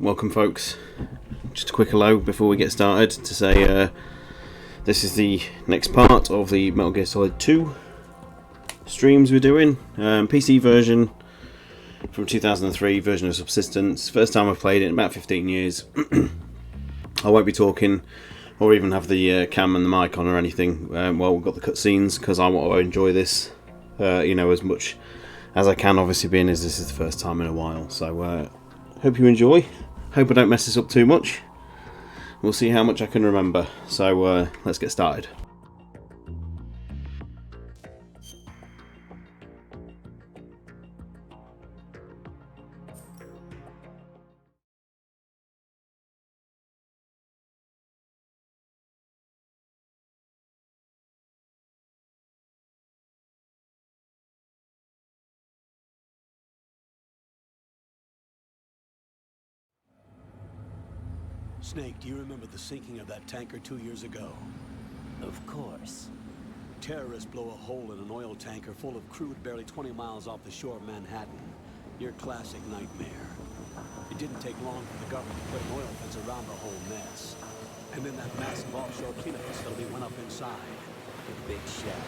Welcome, folks. Just a quick hello before we get started to say this is the next part of the Metal Gear Solid 2 streams we're doing. PC version from 2003, version of Subsistence. First time I've played it in about 15 years. I won't be talking or even have the cam and the mic on or anything while we've got the cutscenes, because I want to enjoy this as much as I can, obviously being as this is the first time in a while. So hope you enjoy. Hope I don't mess this up too much. We'll see how much I can remember. So let's get started. Snake, do you remember the sinking of that tanker 2 years ago? Of course. Terrorists blow a hole in an oil tanker full of crude barely 20 miles off the shore of Manhattan. Your classic nightmare. It didn't take long for the government to put an oil fence around the whole mess. And then that massive offshore cleanup facility went up inside. The big shell.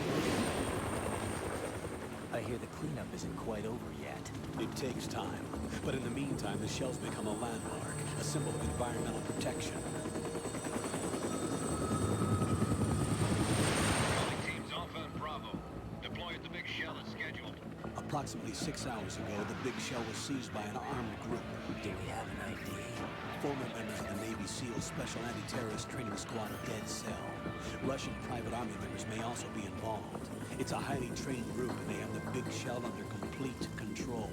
I hear the cleanup isn't quite over yet. It takes time. But in the meantime, the shell's become a landmark, a symbol of environmental protection. Teams Alpha and Bravo. Deploy at the Big Shell as scheduled. Approximately 6 hours ago, the Big Shell was seized by an armed group. Do we have an ID? Former members of the Navy SEAL Special Anti-Terrorist Training Squad Dead Cell. Russian private army members may also be involved. It's a highly trained group, and they have the Big Shell under complete control.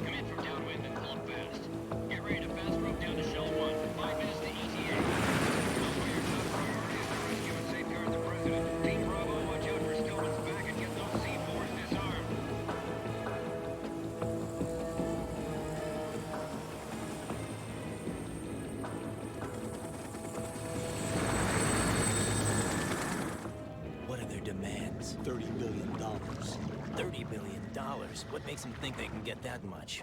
Come in from downwind and hold fast. Get ready to fast rope down to Shell 1. 5 minutes to ETA. Know where your top priority is to rescue and safeguard the President. Team Bravo, watch out for Stillman's back and get those C4s disarmed. What are their demands? $30 billion. $30 billion. What makes them think they can get that much?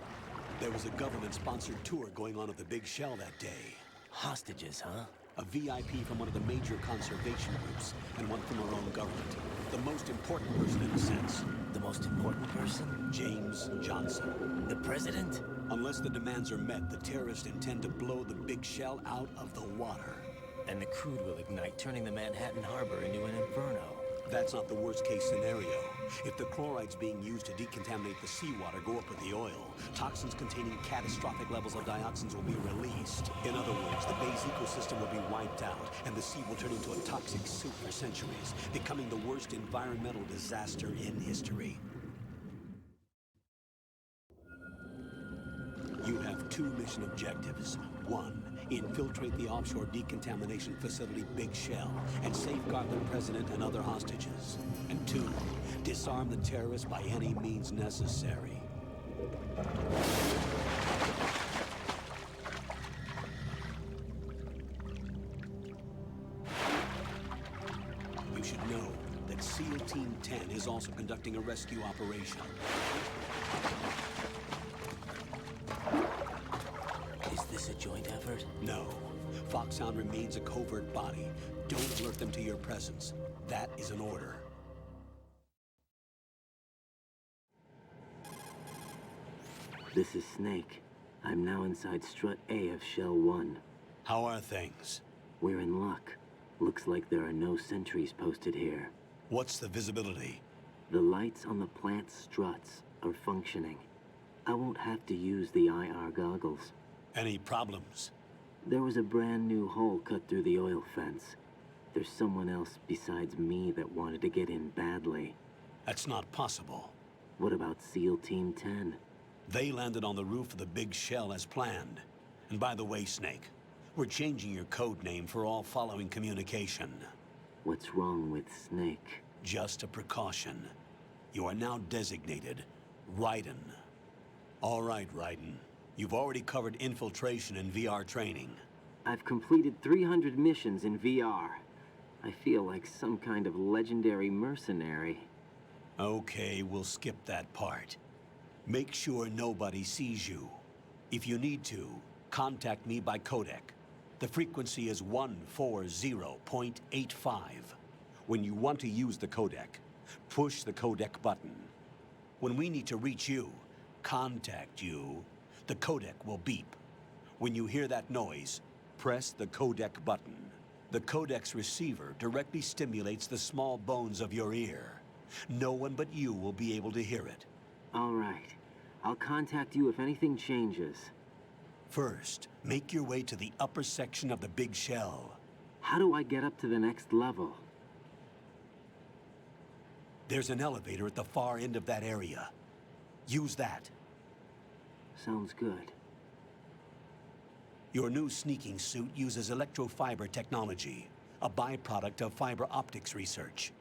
There was a government-sponsored tour going on at the Big Shell that day. Hostages, huh? A VIP from one of the major conservation groups, and one from our own government. The most important person in a sense, The most important person? James Johnson. The president? Unless the demands are met, the terrorists intend to blow the Big Shell out of the water. And the crude will ignite, turning the Manhattan Harbor into an inferno. That's not the worst-case scenario. If the chlorides being used to decontaminate the seawater go up with the oil, toxins containing catastrophic levels of dioxins will be released. In other words, the bay's ecosystem will be wiped out, and the sea will turn into a toxic soup for centuries, becoming the worst environmental disaster in history. You have 2 mission objectives. 1, infiltrate the offshore decontamination facility Big Shell and safeguard the president and other hostages. And 2, disarm the terrorists by any means necessary. You should know that SEAL Team 10 is also conducting a rescue operation. Is this a joint effort? No. Foxhound remains a covert body. Don't alert them to your presence. That is an order. This is Snake. I'm now inside Strut A of Shell 1. How are things? We're in luck. Looks like there are no sentries posted here. What's the visibility? The lights on the plant struts are functioning. I won't have to use the IR goggles. Any problems? There was a brand new hole cut through the oil fence. There's someone else besides me that wanted to get in badly. That's not possible. What about SEAL Team 10? They landed on the roof of the Big Shell as planned. And by the way, Snake, we're changing your code name for all following communication. What's wrong with Snake? Just a precaution. You are now designated Raiden. All right, Raiden. You've already covered infiltration and VR training. I've completed 300 missions in VR. I feel like some kind of legendary mercenary. Okay, we'll skip that part. Make sure nobody sees you. If you need to, contact me by codec. The frequency is 140.85. When you want to use the codec, push the codec button. When we need to reach you, contact you, the codec will beep. When you hear that noise, press the codec button. The codec's receiver directly stimulates the small bones of your ear. No one but you will be able to hear it. All right. I'll contact you if anything changes. First, make your way to the upper section of the big shell. How do I get up to the next level? There's an elevator at the far end of that area. Use that. Sounds good. Your new sneaking suit uses electrofiber technology, a byproduct of fiber optics research.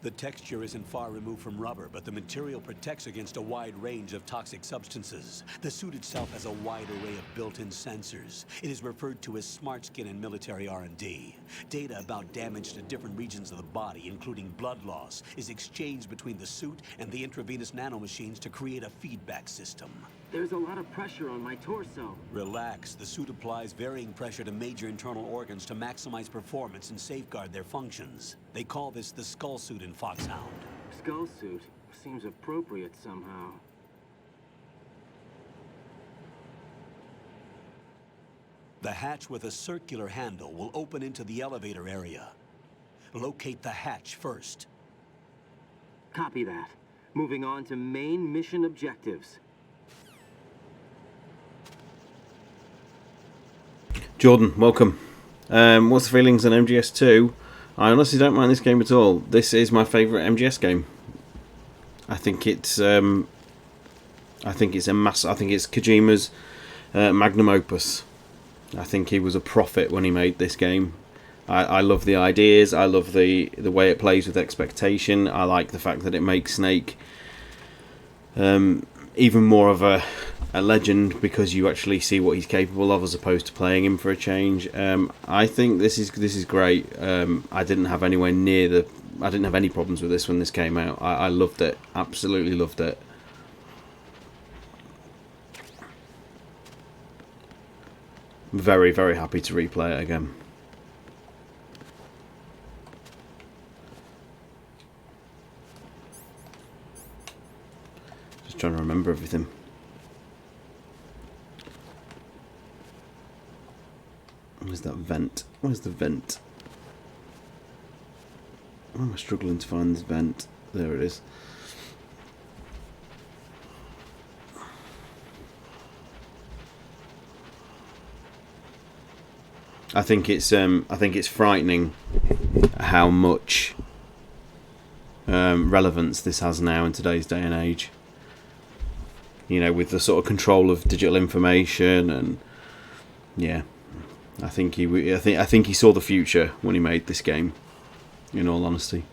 The texture isn't far removed from rubber, but the material protects against a wide range of toxic substances. The suit itself has a wide array of built-in sensors. It is referred to as smart skin in military R&D. Data about damage to different regions of the body, including blood loss, is exchanged between the suit and the intravenous nanomachines to create a feedback system. There's a lot of pressure on my torso. Relax. The suit applies varying pressure to major internal organs to maximize performance and safeguard their functions. They call this the skull suit in Foxhound. Skull suit seems appropriate somehow. The hatch with a circular handle will open into the elevator area. Locate the hatch first. Copy that. Moving on to main mission objectives. Jordan, welcome. What's the feelings on MGS2? I honestly don't mind this game at all. This is my favourite MGS game. I think it's Kojima's magnum opus. I think he was a prophet when he made this game. I love the ideas. I love the way it plays with expectation. I like the fact that it makes Snake even more of a legend because you actually see what he's capable of as opposed to playing him for a change. I think this is great. I didn't have any problems with this when this came out. I loved it, absolutely loved it. Very, very happy to replay it again. Just trying to remember everything. Where's that vent? Where's the vent? Why am I struggling to find this vent? There it is. I think it's frightening how much relevance this has now in today's day and age. You know, with the sort of control of digital information and yeah. I think he saw the future when he made this game, in all honesty.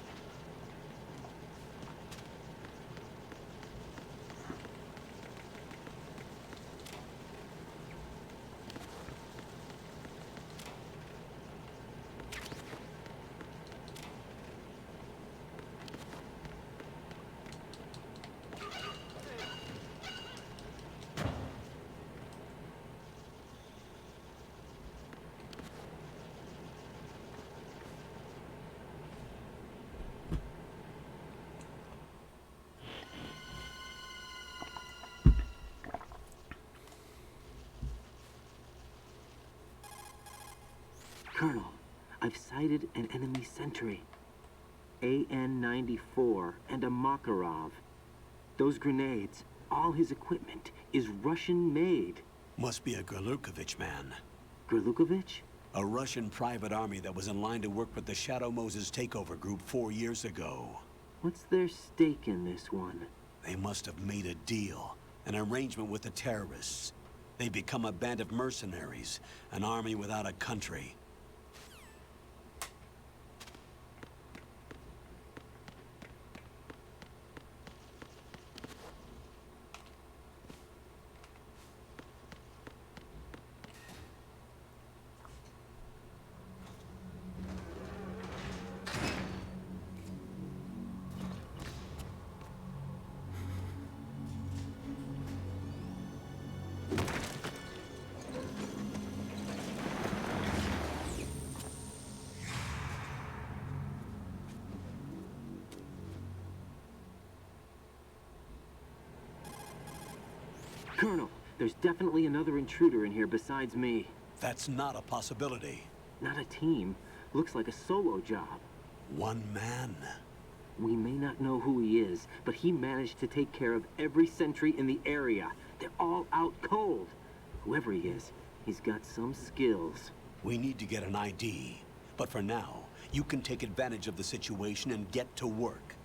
Colonel, I've sighted an enemy sentry. AN-94 and a Makarov. Those grenades, all his equipment, is Russian-made. Must be a Gorlukovich man. Gorlukovich? A Russian private army that was in line to work with the Shadow Moses takeover group 4 years ago. What's their stake in this one? They must have made a deal, an arrangement with the terrorists. They become a band of mercenaries, an army without a country. Colonel, there's definitely another intruder in here besides me. That's not a possibility. Not a team. Looks like a solo job. One man. We may not know who he is, but he managed to take care of every sentry in the area. They're all out cold. Whoever he is, he's got some skills. We need to get an ID. But for now, you can take advantage of the situation and get to work.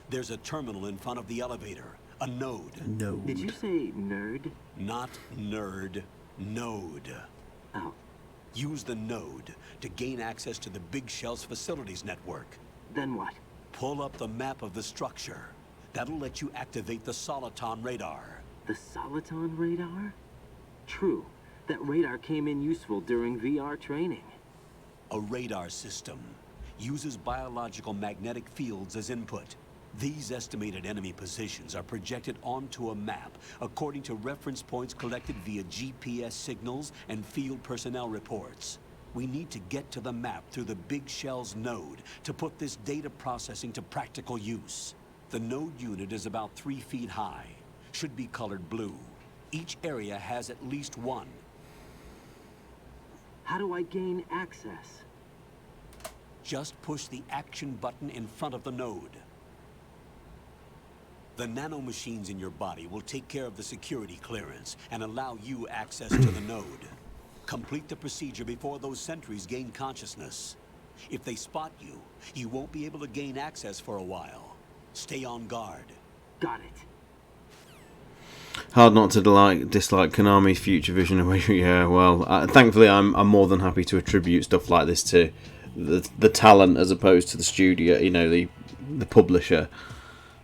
There's a terminal in front of the elevator. A node. No. Did you say nerd? Not nerd. Node. Oh, Use the node to gain access to the Big Shell's facilities network. then what? Pull up the map of the structure. That'll let you activate the Soliton radar. The Soliton radar? True. That radar came in useful during VR training. A radar system uses biological magnetic fields as input. These estimated enemy positions are projected onto a map according to reference points collected via GPS signals and field personnel reports. We need to get to the map through the Big Shell's node to put this data processing to practical use. The node unit is about 3 feet high, should be colored blue. Each area has at least one. How do I gain access? Just push the action button in front of the node. The nanomachines in your body will take care of the security clearance and allow you access to the node. Complete the procedure before those sentries gain consciousness. If they spot you, you won't be able to gain access for a while. Stay on guard. Got it. Hard not to dislike Konami's future vision of yeah. Well, thankfully, I'm more than happy to attribute stuff like this to the talent as opposed to the studio. You know, the publisher.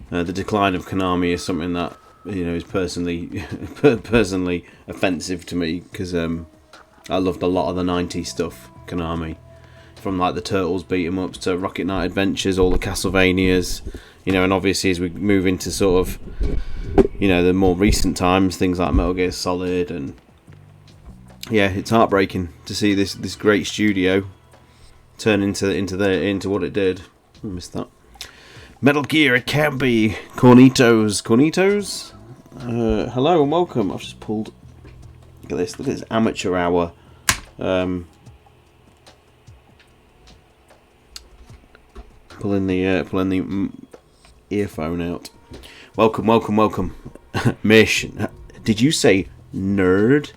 The decline of Konami is something that is personally offensive to me because I loved a lot of the 90s stuff. Konami, from like the Turtles beat 'em ups to Rocket Knight Adventures, all the Castlevanias, and obviously as we move into sort of the more recent times, things like Metal Gear Solid, and yeah, it's heartbreaking to see this great studio turn into what it did. I missed that. Metal Gear, it can be. Cornitos. Hello and welcome. I've just pulled. Look at this amateur hour. Pulling the earphone out. Welcome. Mish, did you say nerd?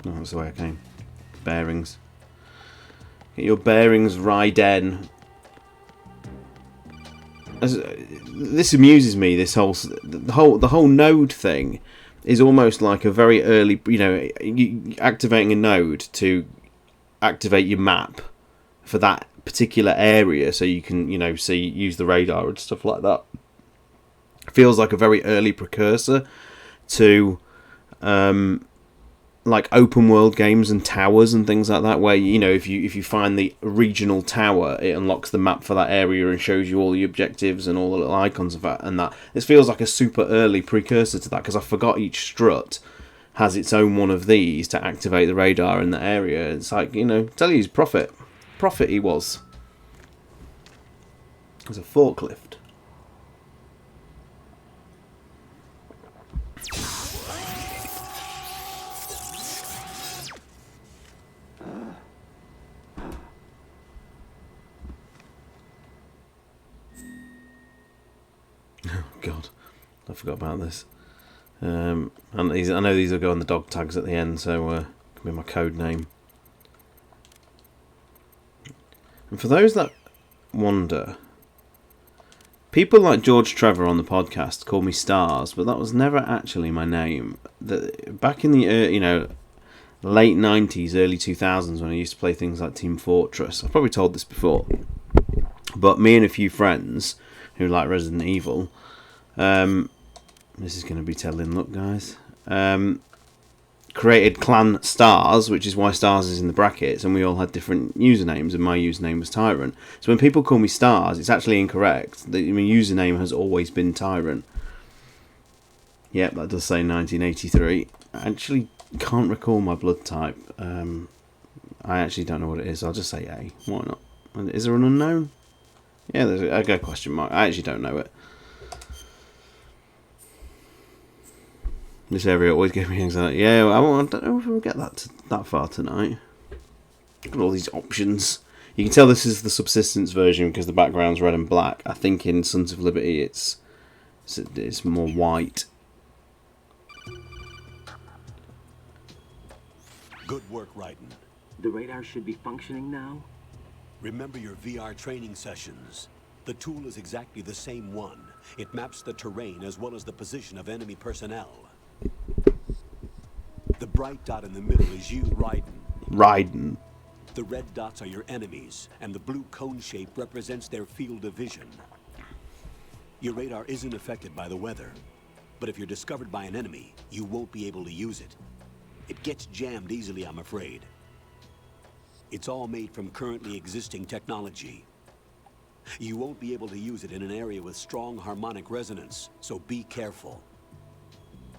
No, that's the way I came. Bearings. Get your bearings, Raiden. This amuses me. This the whole node thing is almost like a very early, activating a node to activate your map for that particular area, so you can, use the radar and stuff like that. Feels like a very early precursor to like open world games and towers and things like that, where if you find the regional tower, it unlocks the map for that area and shows you all the objectives and all the little icons of that. And that this feels like a super early precursor to that, because I forgot each strut has its own one of these to activate the radar in the area. It's like, tell you he's prophet he was. It was a forklift. God, I forgot about this. And I know these will go on the dog tags at the end, so can be my code name. And for those that wonder, people like George Trevor on the podcast call me Stars, but that was never actually my name. Back in the late 90s, early 2000s, when I used to play things like Team Fortress, I've probably told this before, but me and a few friends who like Resident Evil. This is going to be telling, look guys, created Clan Stars, which is why Stars is in the brackets, and we all had different usernames, and my username was Tyrant. So when people call me Stars, it's actually incorrect. My username has always been Tyrant. Yep, that does say 1983. I actually can't recall my blood type. I actually don't know what it is. I'll just say A. Why not? Is there an unknown? Yeah, there's a question mark. I actually don't know it. This area always gives me anxiety. Yeah, I don't know if we'll get that far tonight. Look at all these options. You can tell this is the subsistence version because the background's red and black. I think in Sons of Liberty it's more white. Good work, Raiden. The radar should be functioning now? Remember your VR training sessions. The tool is exactly the same one. It maps the terrain as well as the position of enemy personnel. The bright dot in the middle is you, Raiden. Raiden. The red dots are your enemies, and the blue cone shape represents their field of vision. Your radar isn't affected by the weather, but if you're discovered by an enemy, you won't be able to use it. It gets jammed easily, I'm afraid. It's all made from currently existing technology. You won't be able to use it in an area with strong harmonic resonance, so be careful.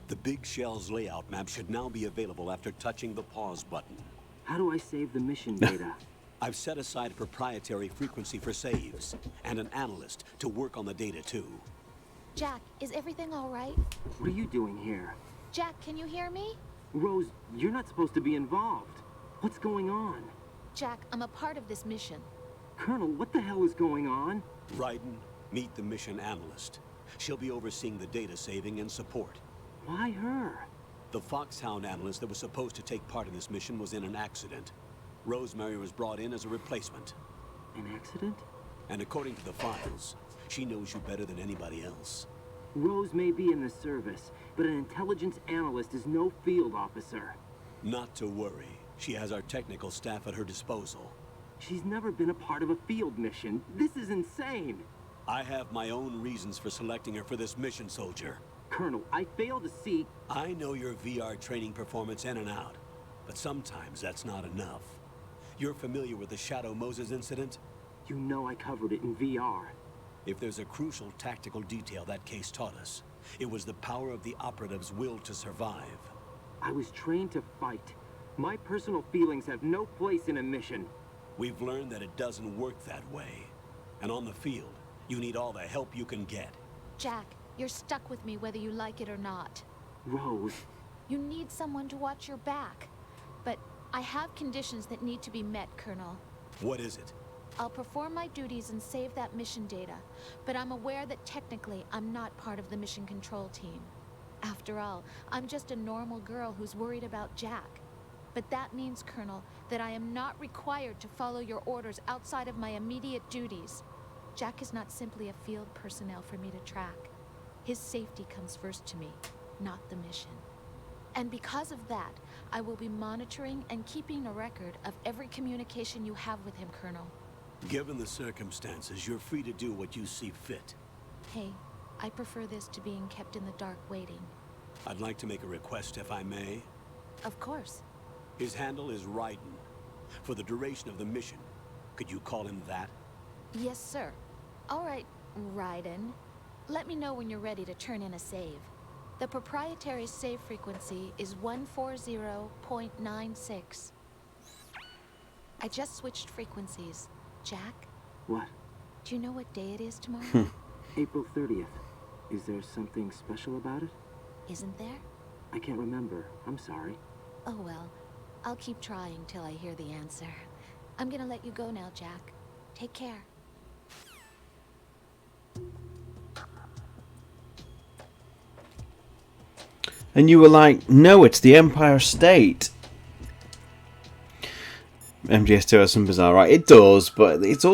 The Big Shell's layout map should now be available after touching the pause button. How do I save the mission data? I've set aside a proprietary frequency for saves, and an analyst to work on the data too. Jack, is everything all right? What are you doing here? Jack, can you hear me? Rose, you're not supposed to be involved. What's going on? Jack, I'm a part of this mission. Colonel, what the hell is going on? Raiden, meet the mission analyst. She'll be overseeing the data saving and support. Why her? The Foxhound analyst that was supposed to take part in this mission was in an accident. Rosemary was brought in as a replacement. An accident? And according to the files, she knows you better than anybody else. Rose may be in the service, but an intelligence analyst is no field officer. Not to worry. She has our technical staff at her disposal. She's never been a part of a field mission. This is insane. I have my own reasons for selecting her for this mission, soldier. Colonel, I fail to see... I know your VR training performance in and out, but sometimes that's not enough. You're familiar with the Shadow Moses incident? You know I covered it in VR. If there's a crucial tactical detail that case taught us, it was the power of the operative's will to survive. I was trained to fight. My personal feelings have no place in a mission. We've learned that it doesn't work that way. And on the field, you need all the help you can get. Jack, you're stuck with me whether you like it or not. Rose, You need someone to watch your back. But I have conditions that need to be met, Colonel. What is it? I'll perform my duties and save that mission data, but I'm aware that technically I'm not part of the mission control team. After all, I'm just a normal girl who's worried about Jack. But that means, Colonel, that I am not required to follow your orders outside of my immediate duties. Jack is not simply a field personnel for me to track. His safety comes first to me, not the mission. And because of that, I will be monitoring and keeping a record of every communication you have with him, Colonel. Given the circumstances, you're free to do what you see fit. Hey, I prefer this to being kept in the dark waiting. I'd like to make a request, if I may. Of course. His handle is Raiden. For the duration of the mission, could you call him that? Yes, sir. All right, Raiden. Let me know when you're ready to turn in a save. The proprietary save frequency is 140.96. I just switched frequencies. Jack, what? do you know what day it is tomorrow? April 30th. Is there something special about it? Isn't there? I can't remember. I'm sorry. Oh well, I'll keep trying till I hear the answer. I'm gonna let you go now, Jack. Take care. And you were like, no, it's the Empire State. MGS2 has some bizarre, right? It does, but it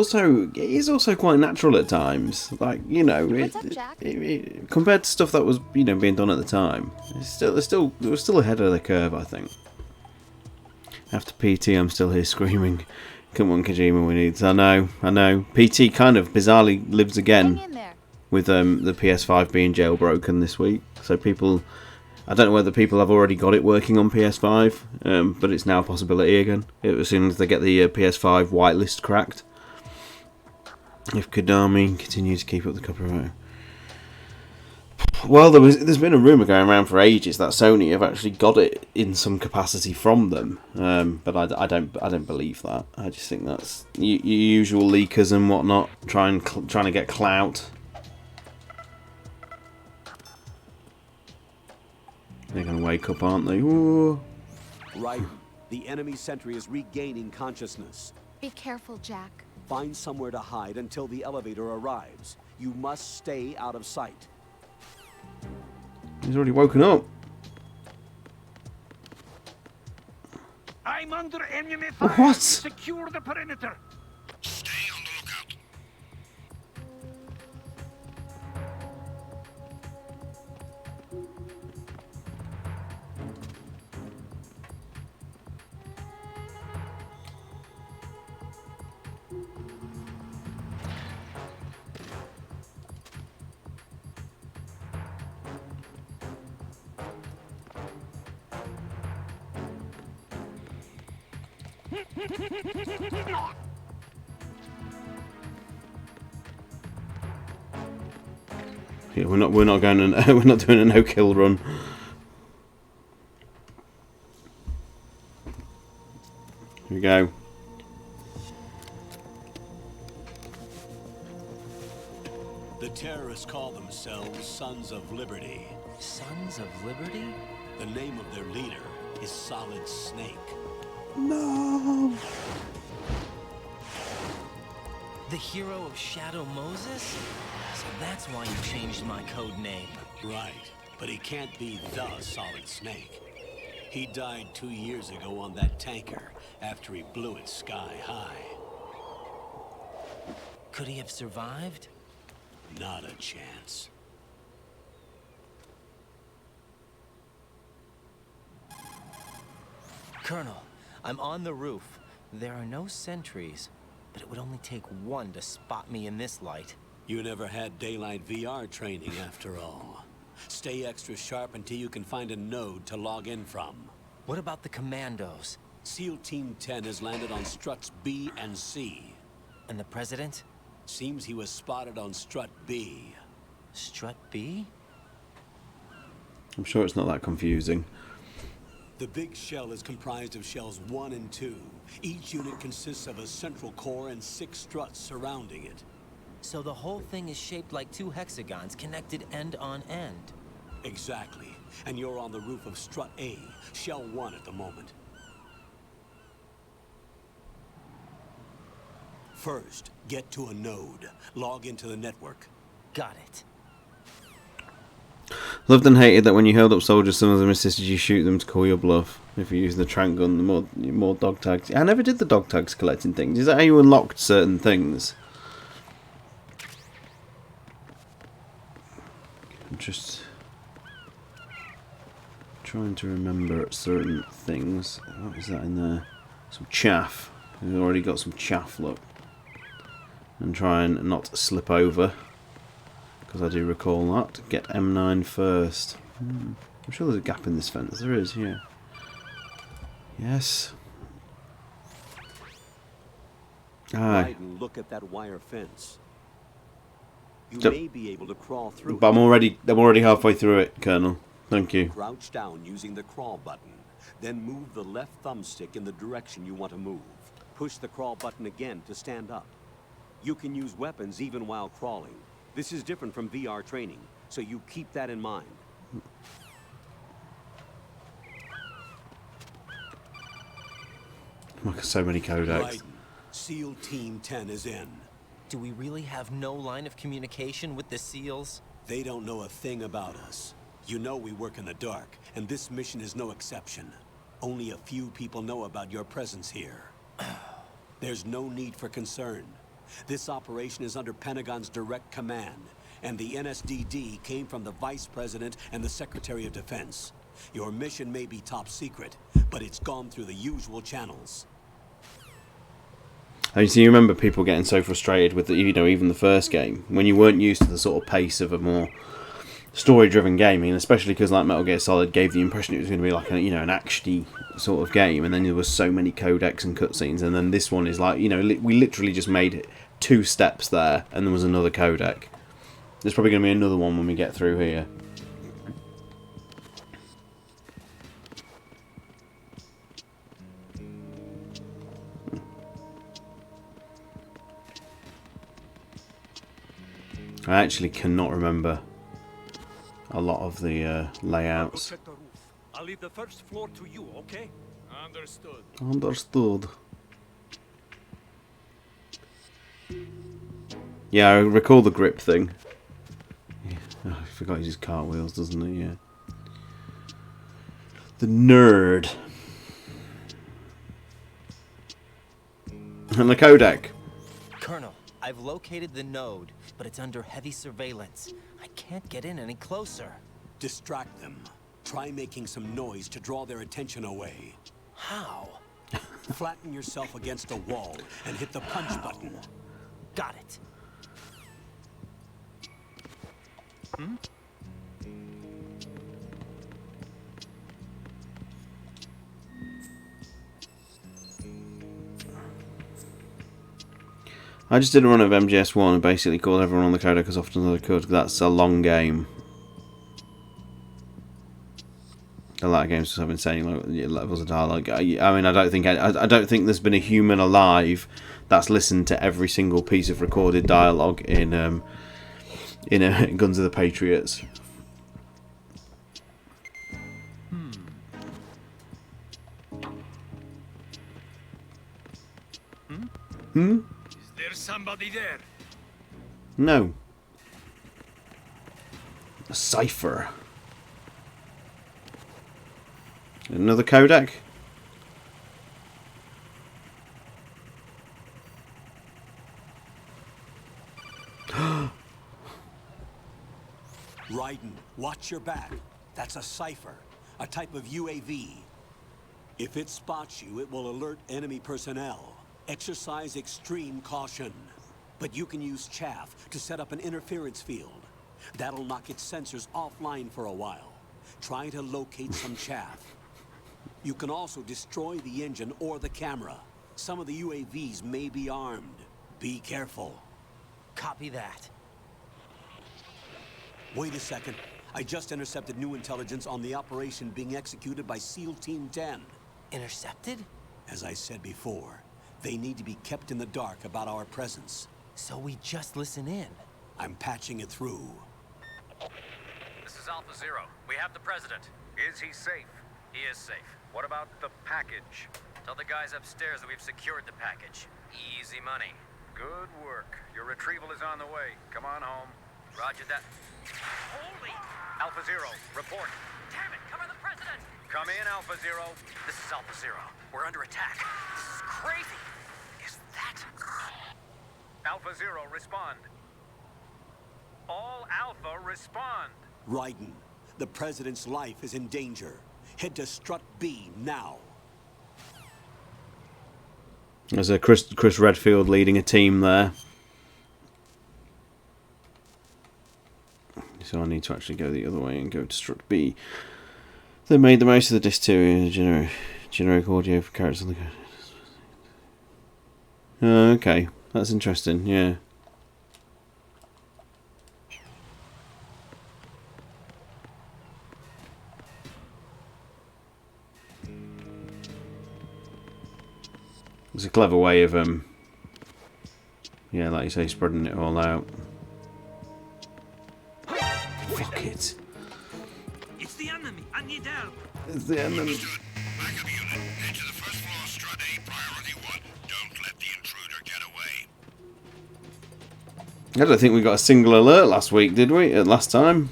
is also quite natural at times. Like, you know, What's up, Jack? compared to stuff that was, you know, being done at the time, it was still ahead of the curve, I think. After PT, I'm still here screaming, "Come on, Kojima, we need." I know. PT kind of bizarrely lives again Hang in there. with the PS5 being jailbroken this week. So people, I don't know whether people have already got it working on PS5, but it's now a possibility again. As soon as they get the PS5 whitelist cracked. If Konami continues to keep up the copyright. Well, there's been a rumor going around for ages that Sony have actually got it in some capacity from them, but I don't believe that. I just think that's your usual leakers and whatnot trying to get clout. They're gonna wake up, aren't they? Ooh. Right. The enemy sentry is regaining consciousness. Be careful, Jack. Find somewhere to hide until the elevator arrives. You must stay out of sight. He's already woken up. I'm under enemy fire. What? Secure the perimeter. Stay on the lookout. Yeah, we're not going to, we're not doing a no-kill run. Here we go. The terrorists call themselves Sons of Liberty. Sons of Liberty? The name of their leader is Solid Snake. No. The hero of Shadow Moses? So that's why you changed my code name. Right, but he can't be the Solid Snake. He died 2 years ago on that tanker after he blew it sky high. Could he have survived? Not a chance. Colonel, I'm on the roof. There are no sentries, but it would only take one to spot me in this light. You never had daylight VR training after all. Stay extra sharp until you can find a node to log in from. What about the commandos? SEAL Team 10 has landed on struts B and C. And the president? Seems he was spotted on strut B. Strut B? I'm sure it's not that confusing. The big shell is comprised of shells 1 and 2. Each unit consists of a central core and 6 struts surrounding it. So the whole thing is shaped like 2 hexagons connected end on end. Exactly. And you're on the roof of strut A, shell 1 at the moment. First, get to a node. Log into the network. Got it. Loved and hated that when you held up soldiers, some of them insisted you shoot them to call your bluff. If you use the trank gun, the more dog tags. I never did the dog tags collecting things. Is that how you unlocked certain things? I'm just trying to remember certain things. What is that in there? Some chaff. We've already got some chaff, look. And try and not slip over, because I do recall that. Get M9 first. I'm sure there's a gap in this fence. There is, yeah. Yes. Right, and look at that wire fence. You Yep. may be able to crawl through. But I'm already halfway through it, Colonel. Thank you. Crouch down using the crawl button. Then move the left thumbstick in the direction you want to move. Push the crawl button again to stand up. You can use weapons even while crawling. This is different from VR training, so you keep that in mind. Like so many codecs. Right. SEAL Team 10 is in. Do we really have no line of communication with the SEALs? They don't know a thing about us. You know we work in the dark, and this mission is no exception. Only a few people know about your presence here. There's no need for concern. This operation is under Pentagon's direct command, and the NSDD came from the Vice President and the Secretary of Defense. Your mission may be top secret, but it's gone through the usual channels. And so you remember people getting so frustrated with the, even the first game, when you weren't used to the sort of pace of a more story-driven game, and especially because like Metal Gear Solid gave the impression it was going to be like an actiony sort of game, and then there was so many codecs and cutscenes, and then this one is like, we literally just made 2 steps there, and there was another codec. There's probably going to be another one when we get through here. I actually cannot remember a lot of the layouts. Check the roof. I'll leave the first floor to you, okay? Understood. Understood. Yeah, I recall the grip thing. Yeah. Oh, I forgot he uses cartwheels, doesn't he? Yeah. The nerd. And the codec. Colonel, I've located the node, but it's under heavy surveillance. I can't get in any closer. Distract them. Try making some noise to draw their attention away. How? Flatten yourself against a wall and hit the punch button. Got it. I just did a run of MGS1 and basically called everyone on the codec as often as I could. That's a long game. A lot of games have insane levels of dialogue. I mean, I don't think there's been a human alive that's listened to every single piece of recorded dialogue in Guns of the Patriots. Is there somebody there? No. A cipher. Another codec? Raiden, watch your back. That's a cipher, a type of UAV. If it spots you, it will alert enemy personnel. Exercise extreme caution. But you can use chaff to set up an interference field. That'll knock its sensors offline for a while. Try to locate some chaff. You can also destroy the engine or the camera. Some of the UAVs may be armed. Be careful. Copy that. Wait a second. I just intercepted new intelligence on the operation being executed by SEAL Team 10. Intercepted? As I said before, they need to be kept in the dark about our presence. So we just listen in. I'm patching it through. This is Alpha Zero. We have the president. Is he safe? He is safe. What about the package? Tell the guys upstairs that we've secured the package. Easy money. Good work. Your retrieval is on the way. Come on home. Roger that. Holy! Alpha Zero, report. Damn it! Cover the president! Come in, Alpha Zero. This is Alpha Zero. We're under attack. This is crazy. Is that... Alpha Zero, respond. All Alpha, respond. Raiden, the president's life is in danger. Head to Strut B now. There's a Chris Redfield leading a team there. So I need to actually go the other way and go to Strut B. They made the most of the disc 2 in generic audio for characters on the... okay, that's interesting, yeah. It's a clever way of, yeah, like you say, spreading it all out. Fuck it. It's the enemy. I need help. It's the enemy. Backup unit, head to the first floor, Strut A, priority 1. Don't let the intruder get away. I don't think we got a single alert last week, did we? Last time?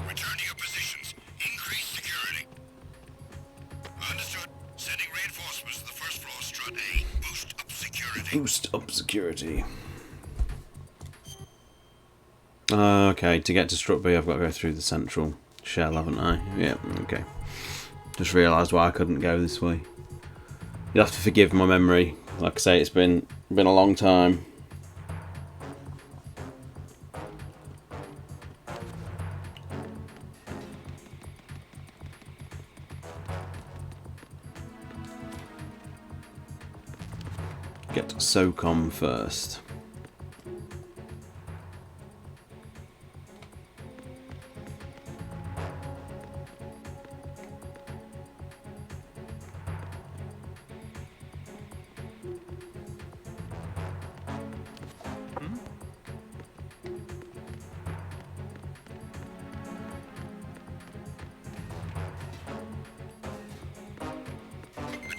Return to your positions. Increase security. Understood. Sending reinforcements to the first floor, Strut A. Boost up security. Boost up security. Okay, to get to Strut B I've got to go through the central shell, haven't I? Yeah, okay. Just realised why I couldn't go this way. You'll have to forgive my memory. Like I say, it's been a long time. Get SOCOM first.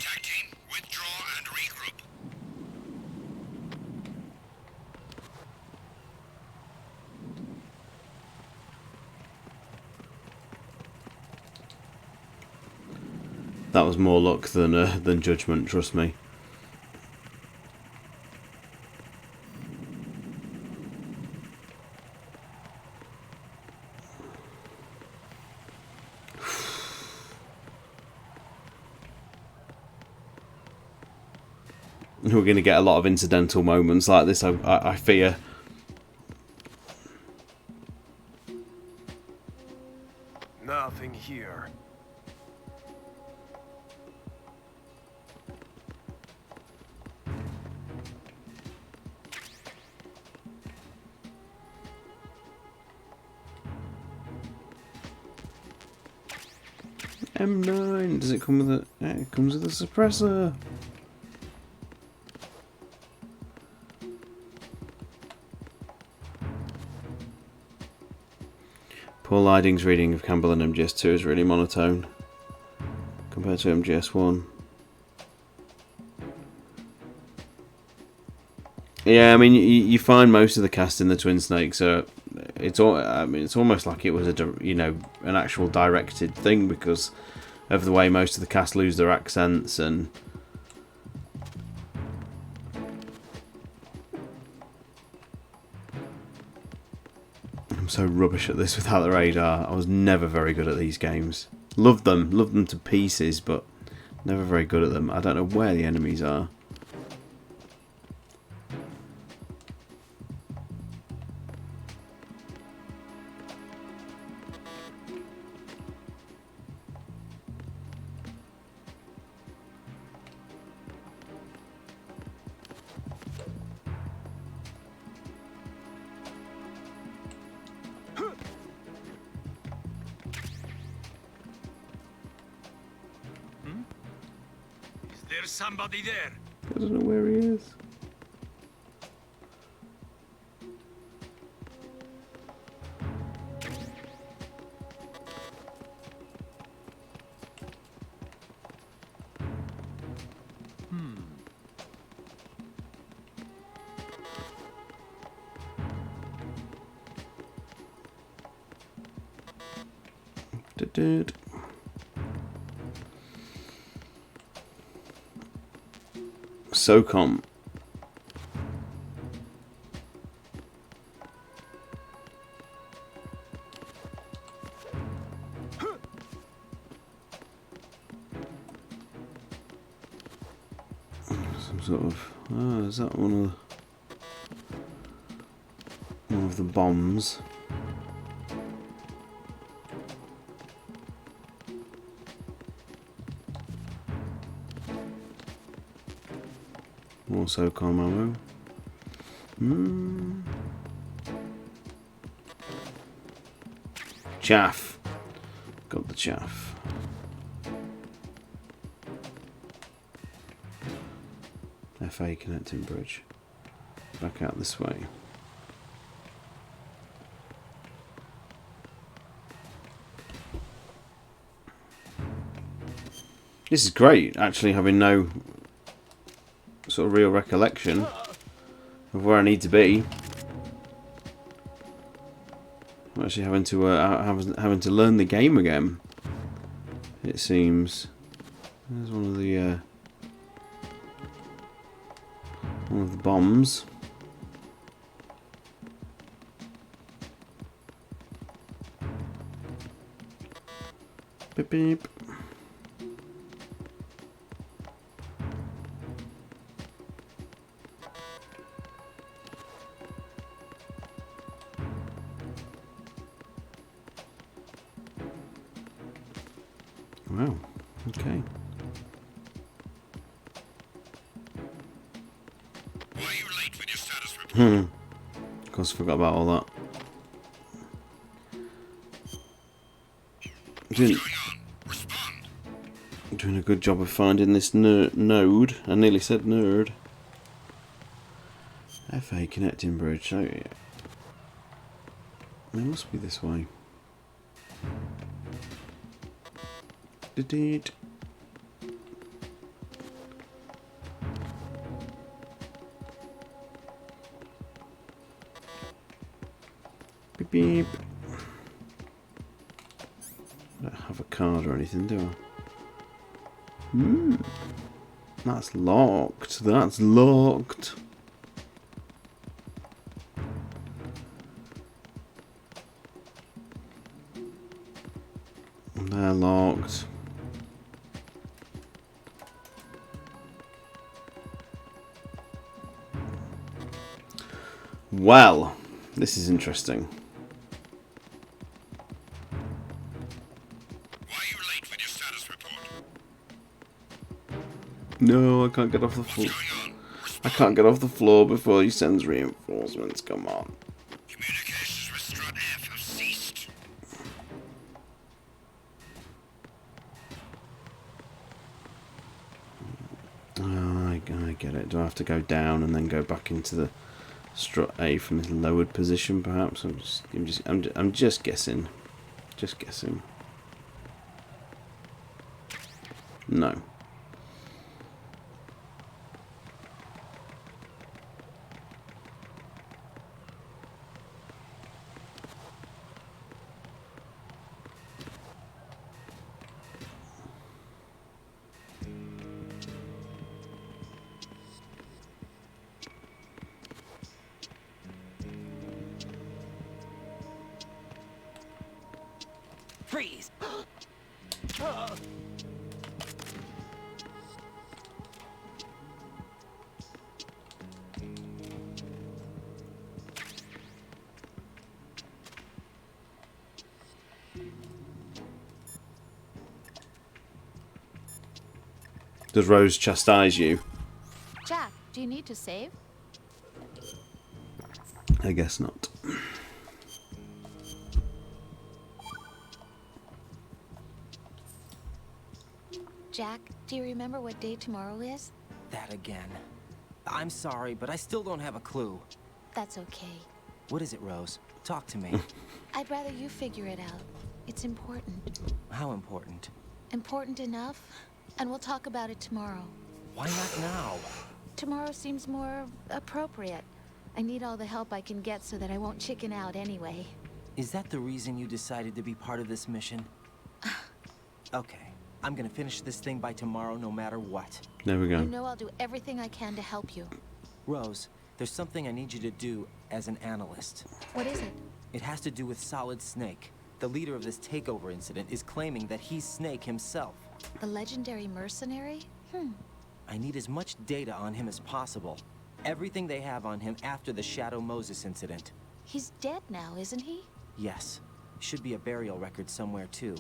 Attack team, withdraw and regroup. That was more luck than judgment, trust me. We're going to get a lot of incidental moments like this, I fear. Nothing here. M9, does it come with a... Yeah, it comes with a suppressor. Paul Liding's reading of Campbell and MGS2 is really monotone compared to MGS1. Yeah, I mean, you find most of the cast in the Twin Snakes, so it's all. I mean, it's almost like it was an actual directed thing because of the way most of the cast lose their accents and. I'm so rubbish at this without the radar. I was never very good at these games. Loved them to pieces, but never very good at them. I don't know where the enemies are. There's somebody there. I don't know where he is. Dude. SOCOM. Some sort of. Oh, is that one of the bombs? More SOCOM ammo. Chaff. Got the chaff. FA connecting bridge. Back out this way. This is great, actually, having no sort of real recollection of where I need to be. I'm actually having to learn the game again. It seems. There's one of the bombs. Beep beep. Wow, okay. Why are you late with your status report? Of course I forgot about all that. What's going on? Respond. Doing a good job of finding this node. I nearly said nerd. FA connecting bridge. Oh, yeah. It must be this way. beep. I don't have a card or anything, do I? That's locked. That's locked. They're locked. Well, this is interesting. Why are you late with your status report? No, I can't get off the floor. What's going on? I can't get off the floor before he sends reinforcements. Come on. Communications with Strut F have ceased. Oh, I get it. Do I have to go down and then go back into the strut A from this lowered position? Perhaps I'm just guessing. Just guessing. No. Freeze! Does Rose chastise you? Jack, do you need to save? I guess not. Jack, do you remember what day tomorrow is? That again. I'm sorry, but I still don't have a clue. That's okay. What is it, Rose? Talk to me. I'd rather you figure it out. It's important. How important? Important enough, and we'll talk about it tomorrow. Why not now? Tomorrow seems more appropriate. I need all the help I can get so that I won't chicken out anyway. Is that the reason you decided to be part of this mission? Okay. I'm gonna finish this thing by tomorrow no matter what. There we go. You know I'll do everything I can to help you. Rose, there's something I need you to do as an analyst. What is it? It has to do with Solid Snake. The leader of this takeover incident is claiming that he's Snake himself. The legendary mercenary? I need as much data on him as possible. Everything they have on him after the Shadow Moses incident. He's dead now, isn't he? Yes. Should be a burial record somewhere too.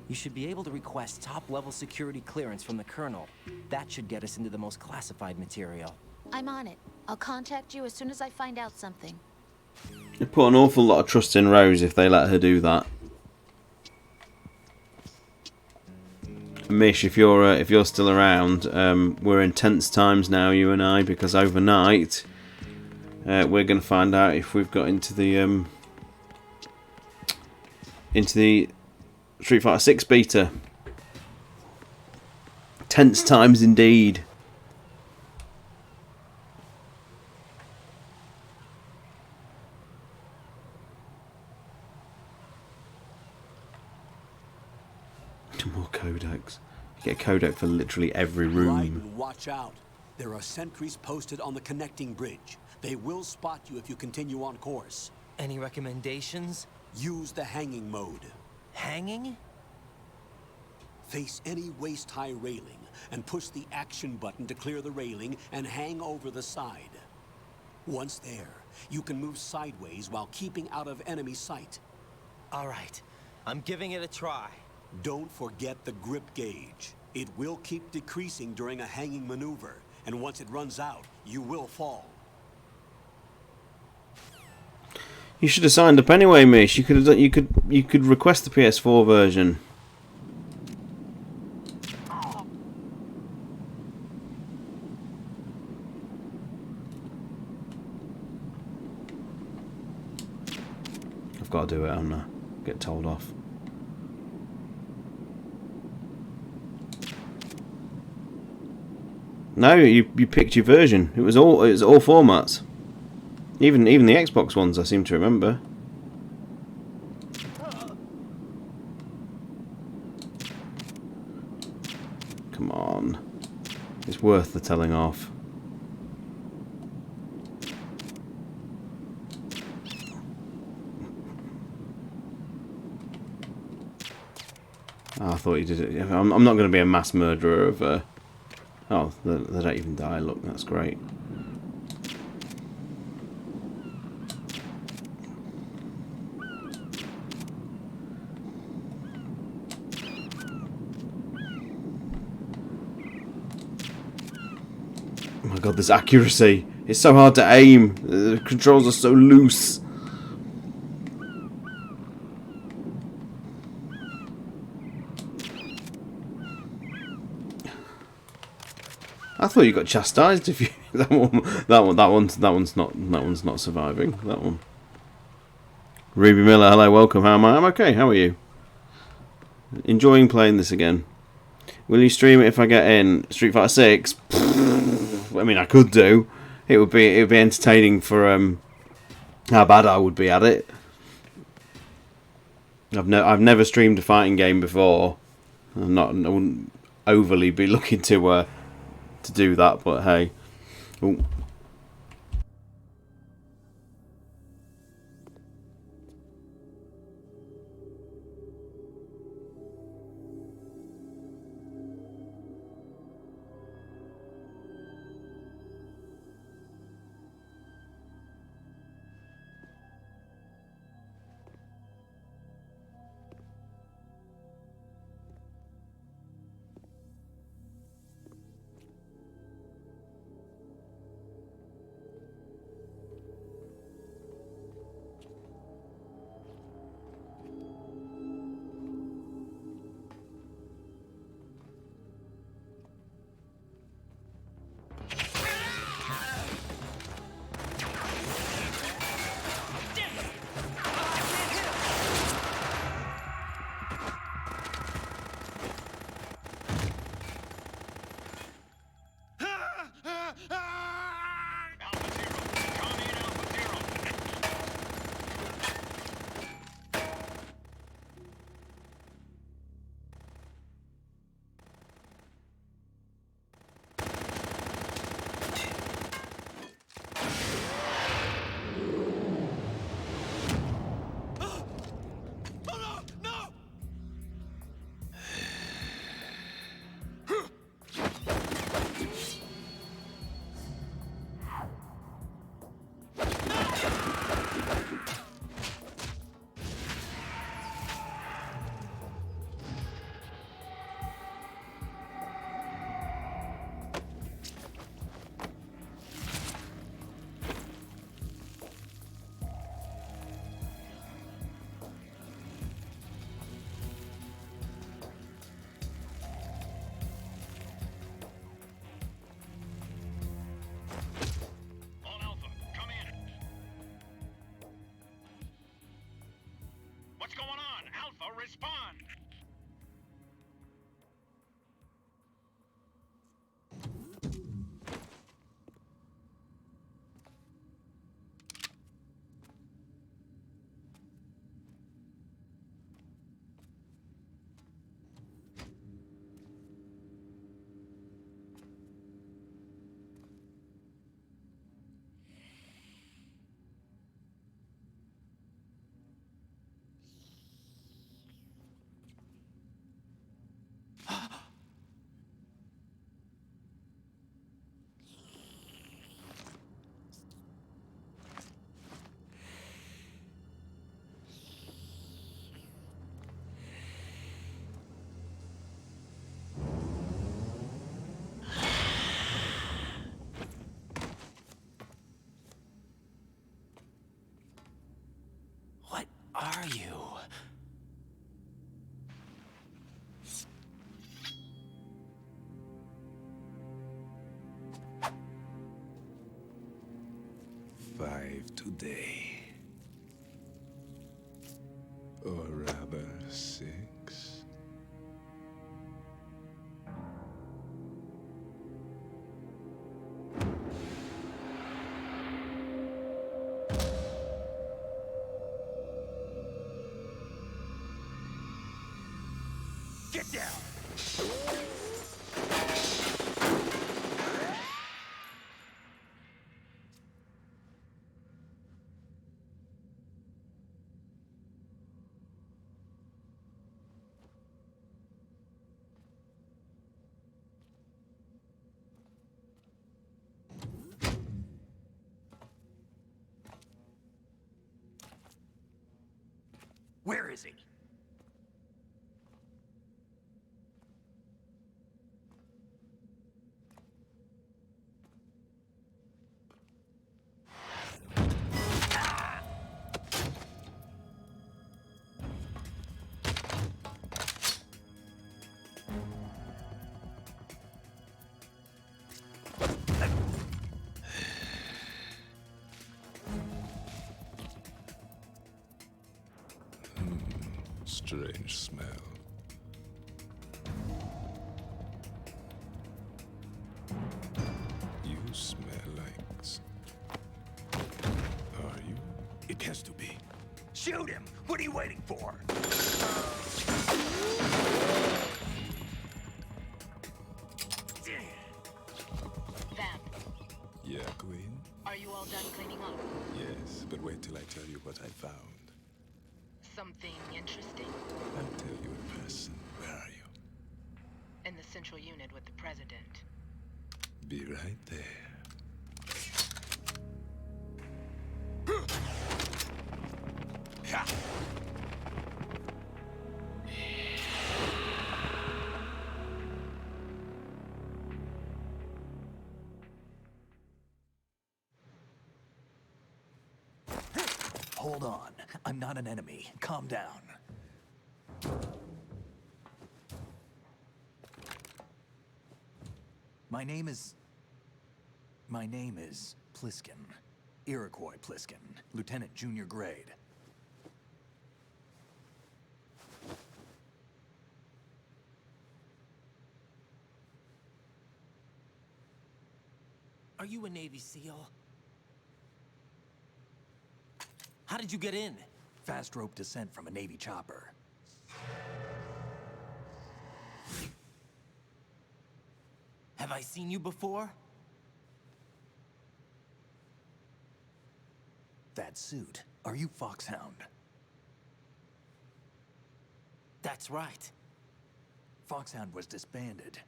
You should be able to request top-level security clearance from the Colonel. That should get us into the most classified material. I'm on it. I'll contact you as soon as I find out something. They put an awful lot of trust in Rose if they let her do that. Mish, if you're still around, we're in tense times now, you and I, because overnight we're going to find out if we've got into the Street Fighter 6 beta. Tense times indeed. More codecs. You get a codec for literally every room. Raiden, watch out. There are sentries posted on the connecting bridge. They will spot you if you continue on course. Any recommendations? Use the hanging mode. Hanging? Face any waist-high railing and push the action button to clear the railing and hang over the side. Once there, you can move sideways while keeping out of enemy sight. All right. I'm giving it a try. Don't forget the grip gauge. It will keep decreasing during a hanging maneuver, and once it runs out, you will fall. You should have signed up anyway, Mish. You could have done, you could request the PS4 version. I've got to do it, haven't I? Get told off. No, you picked your version. It was all formats. Even the Xbox ones, I seem to remember. Come on. It's worth the telling off. Oh, I thought you did it. I'm not going to be a mass murderer of... Oh, they don't even die. Look, that's great. Oh my god, this accuracy. It's so hard to aim. The controls are so loose. I thought you got chastised if you that one's not surviving. That one. Ruby Miller, hello, welcome. How am I? I'm okay. How are you? Enjoying playing this again. Will you stream it if I get in Street Fighter 6? I mean, I could do. It would be entertaining for how bad I would be at it. I've never streamed a fighting game before. I wouldn't overly be looking to do that, but hey. Ooh. Respond! What are you? Five today. Or rather, 6. Get down! Where is he? Strange smell. You smell like... Are you? It has to be. Shoot him! What are you waiting for? Vamp, Yeah, Queen? are you all done cleaning up? Yes, but wait till I tell you what I found. Something interesting? I'll tell you in person. Where are you? In the central unit with the president. Be right there. Hold on. I'm not an enemy. Calm down. My name is Pliskin. Iroquois Pliskin. Lieutenant Junior Grade. Are you a Navy SEAL? How did you get in? Fast rope descent from a Navy chopper. Have I seen you before? That suit. Are you Foxhound? That's right. Foxhound was disbanded.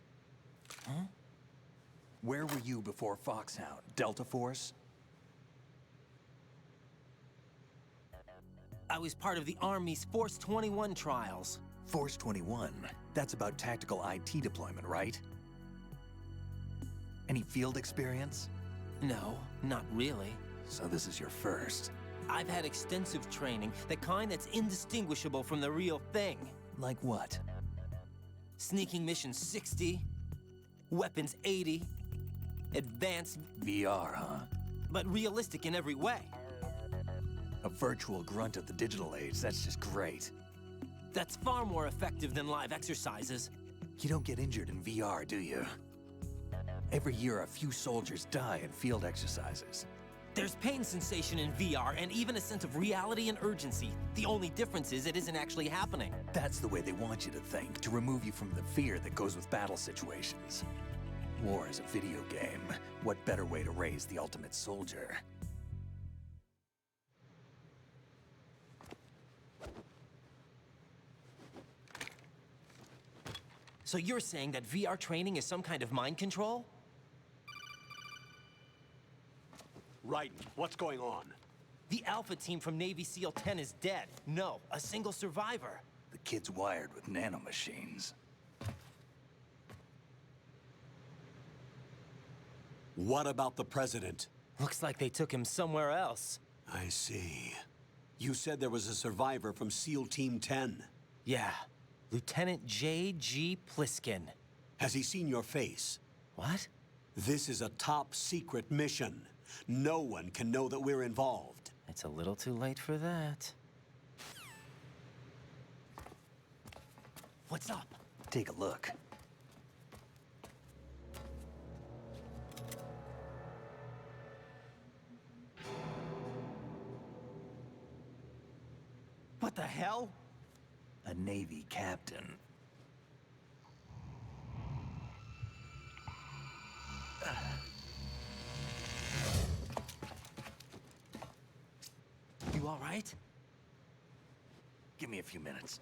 Huh? Where were you before Foxhound? Delta Force? I was part of the Army's Force 21 trials. Force 21? That's about tactical IT deployment, right? Any field experience? No, not really. So this is your first. I've had extensive training, the kind that's indistinguishable from the real thing. Like what? Sneaking mission 60, weapons 80, advanced... VR, huh? But realistic in every way. A virtual grunt of the digital age, that's just great. That's far more effective than live exercises. You don't get injured in VR, do you? Every year, a few soldiers die in field exercises. There's pain sensation in VR and even a sense of reality and urgency. The only difference is it isn't actually happening. That's the way they want you to think, to remove you from the fear that goes with battle situations. War is a video game. What better way to raise the ultimate soldier? So you're saying that VR training is some kind of mind control? Raiden, what's going on? The Alpha team from Navy SEAL 10 is dead. No, a single survivor. The kid's wired with nanomachines. What about the president? Looks like they took him somewhere else. I see. You said there was a survivor from SEAL Team 10. Yeah. Lieutenant J.G. Pliskin. Has he seen your face? What? This is a top secret mission. No one can know that we're involved. It's a little too late for that. What's up? Take a look. What the hell? A Navy captain. You all right? Give me a few minutes.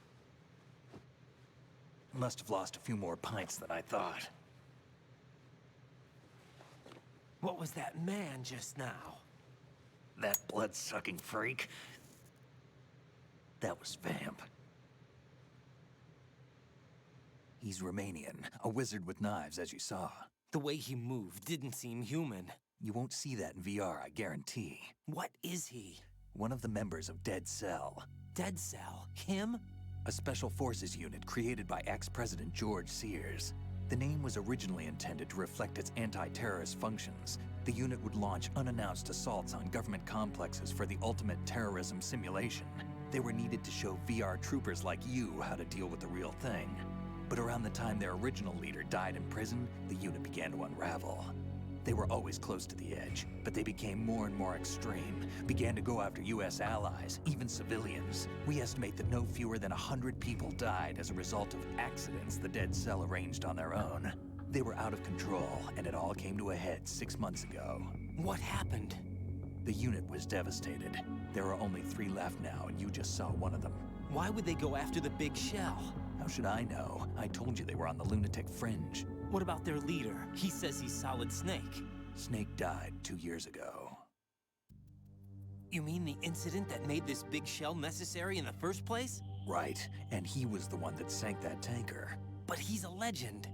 Must have lost a few more pints than I thought. What was that man just now? That blood-sucking freak? That was Vamp. He's Romanian, a wizard with knives, as you saw. The way he moved didn't seem human. You won't see that in VR, I guarantee. What is he? One of the members of Dead Cell. Dead Cell? Him? A special forces unit created by ex-President George Sears. The name was originally intended to reflect its anti-terrorist functions. The unit would launch unannounced assaults on government complexes for the ultimate terrorism simulation. They were needed to show VR troopers like you how to deal with the real thing. But around the time their original leader died in prison, the unit began to unravel. They were always close to the edge, but they became more and more extreme, began to go after US allies, even civilians. We estimate that no fewer than 100 people died as a result of accidents the Dead Cell arranged on their own. They were out of control, and it all came to a head 6 months ago. What happened? The unit was devastated. There are only 3 left now, and you just saw one of them. Why would they go after the big shell? How should I know? I told you they were on the lunatic fringe. What about their leader? He says he's Solid Snake. Snake died 2 years ago. You mean the incident that made this big shell necessary in the first place? Right, and he was the one that sank that tanker. But he's a legend.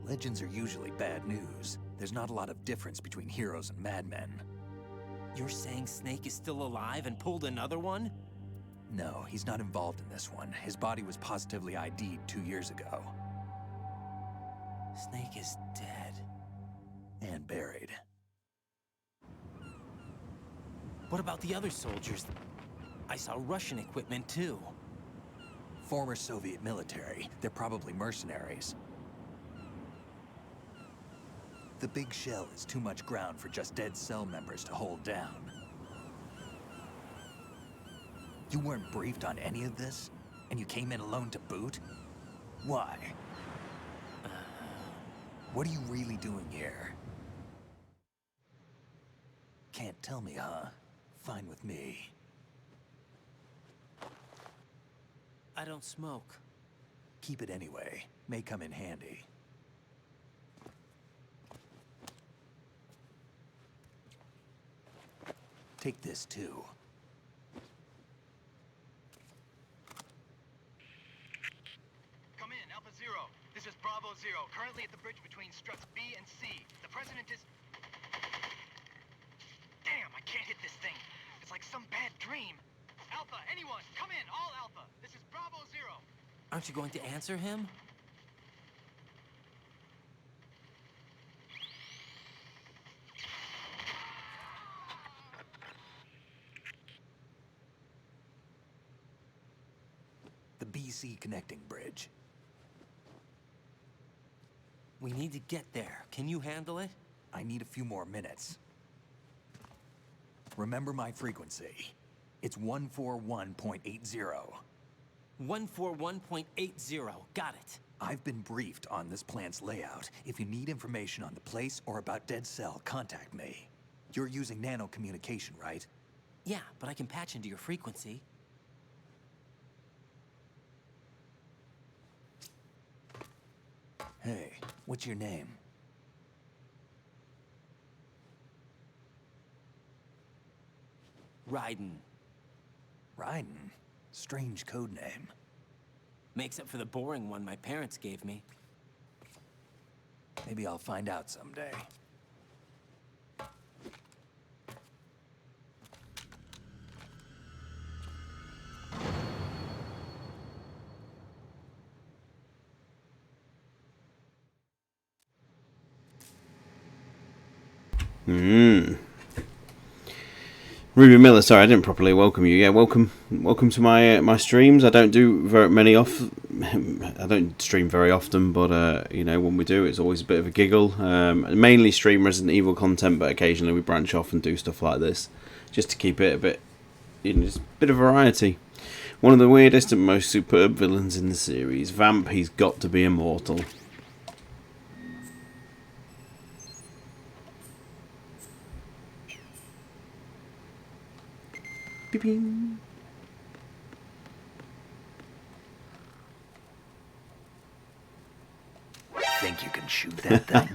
Legends are usually bad news. There's not a lot of difference between heroes and madmen. You're saying Snake is still alive and pulled another one? No, he's not involved in this one. His body was positively ID'd 2 years ago. Snake is dead. And buried. What about the other soldiers? I saw Russian equipment too. Former Soviet military. They're probably mercenaries. The big shell is too much ground for just Dead Cell members to hold down. You weren't briefed on any of this? And you came in alone to boot? Why? What are you really doing here? Can't tell me, huh? Fine with me. I don't smoke. Keep it anyway. May come in handy. Take this too. Come in, Alpha Zero. This is Bravo Zero, currently at the bridge between struts B and C. The President is... Damn, I can't hit this thing. It's like some bad dream. Alpha, anyone, come in, all Alpha. This is Bravo Zero. Aren't you going to answer him? The BC connecting bridge. We need to get there. Can you handle it? I need a few more minutes. Remember my frequency. It's 141.80. 141.80. Got it. I've been briefed on this plant's layout. If you need information on the place or about Dead Cell, contact me. You're using nano communication, right? Yeah, but I can patch into your frequency. Hey, what's your name? Raiden. Raiden? Strange code name. Makes up for the boring one my parents gave me. Maybe I'll find out someday. Ruby Miller, sorry, I didn't properly welcome you. Yeah, welcome to my my streams. I don't do very many I don't stream very often, but you know, when we do, it's always a bit of a giggle. Mainly stream Resident Evil content, but occasionally we branch off and do stuff like this, just to keep it a bit, you know, just a bit of variety. One of the weirdest and most superb villains in the series, Vamp. He's got to be immortal. Beep-bing. Think you can shoot that thing?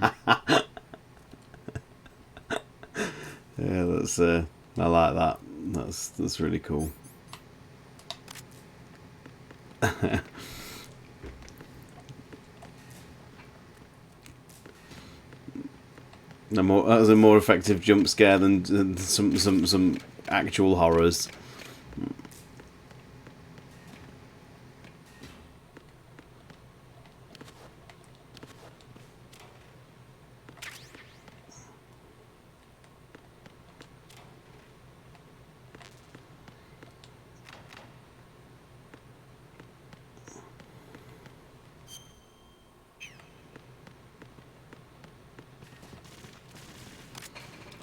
Yeah, that's I like that. That's really cool. That was a more effective jump scare than some actual horrors.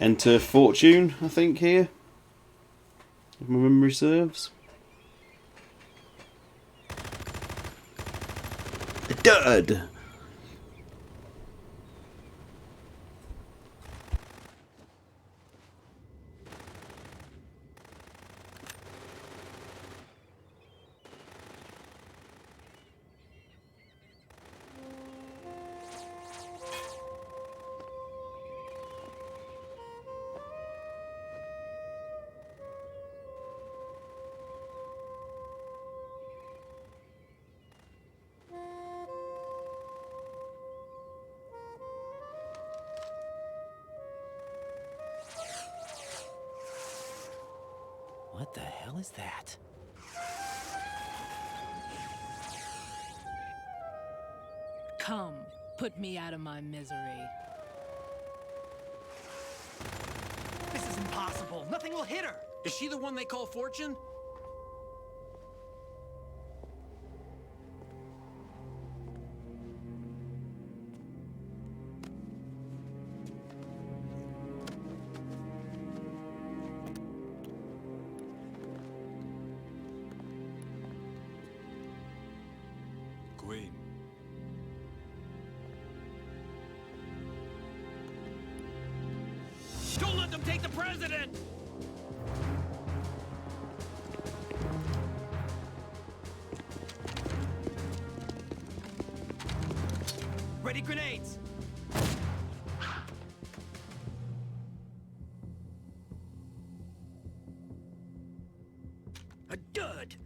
Enter Fortune, I think, here, if my memory serves. A dud! What the hell is that? Come, put me out of my misery. This is impossible. Nothing will hit her. Is she the one they call Fortune? Queen. Don't let them take the president! Ready grenades. A dud!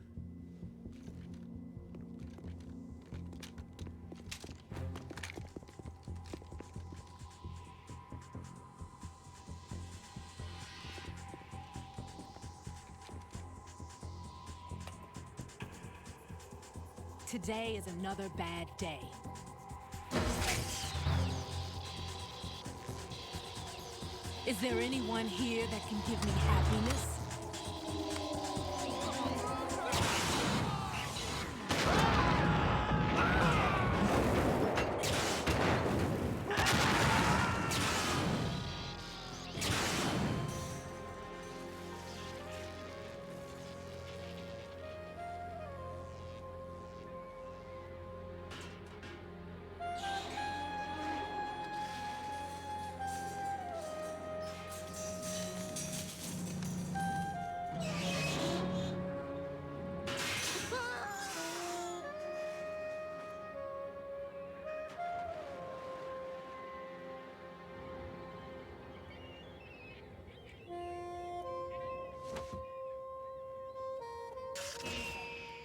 Today is another bad day. Is there anyone here that can give me happiness?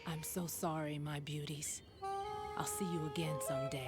I'm so sorry, my beauties. I'll see you again someday.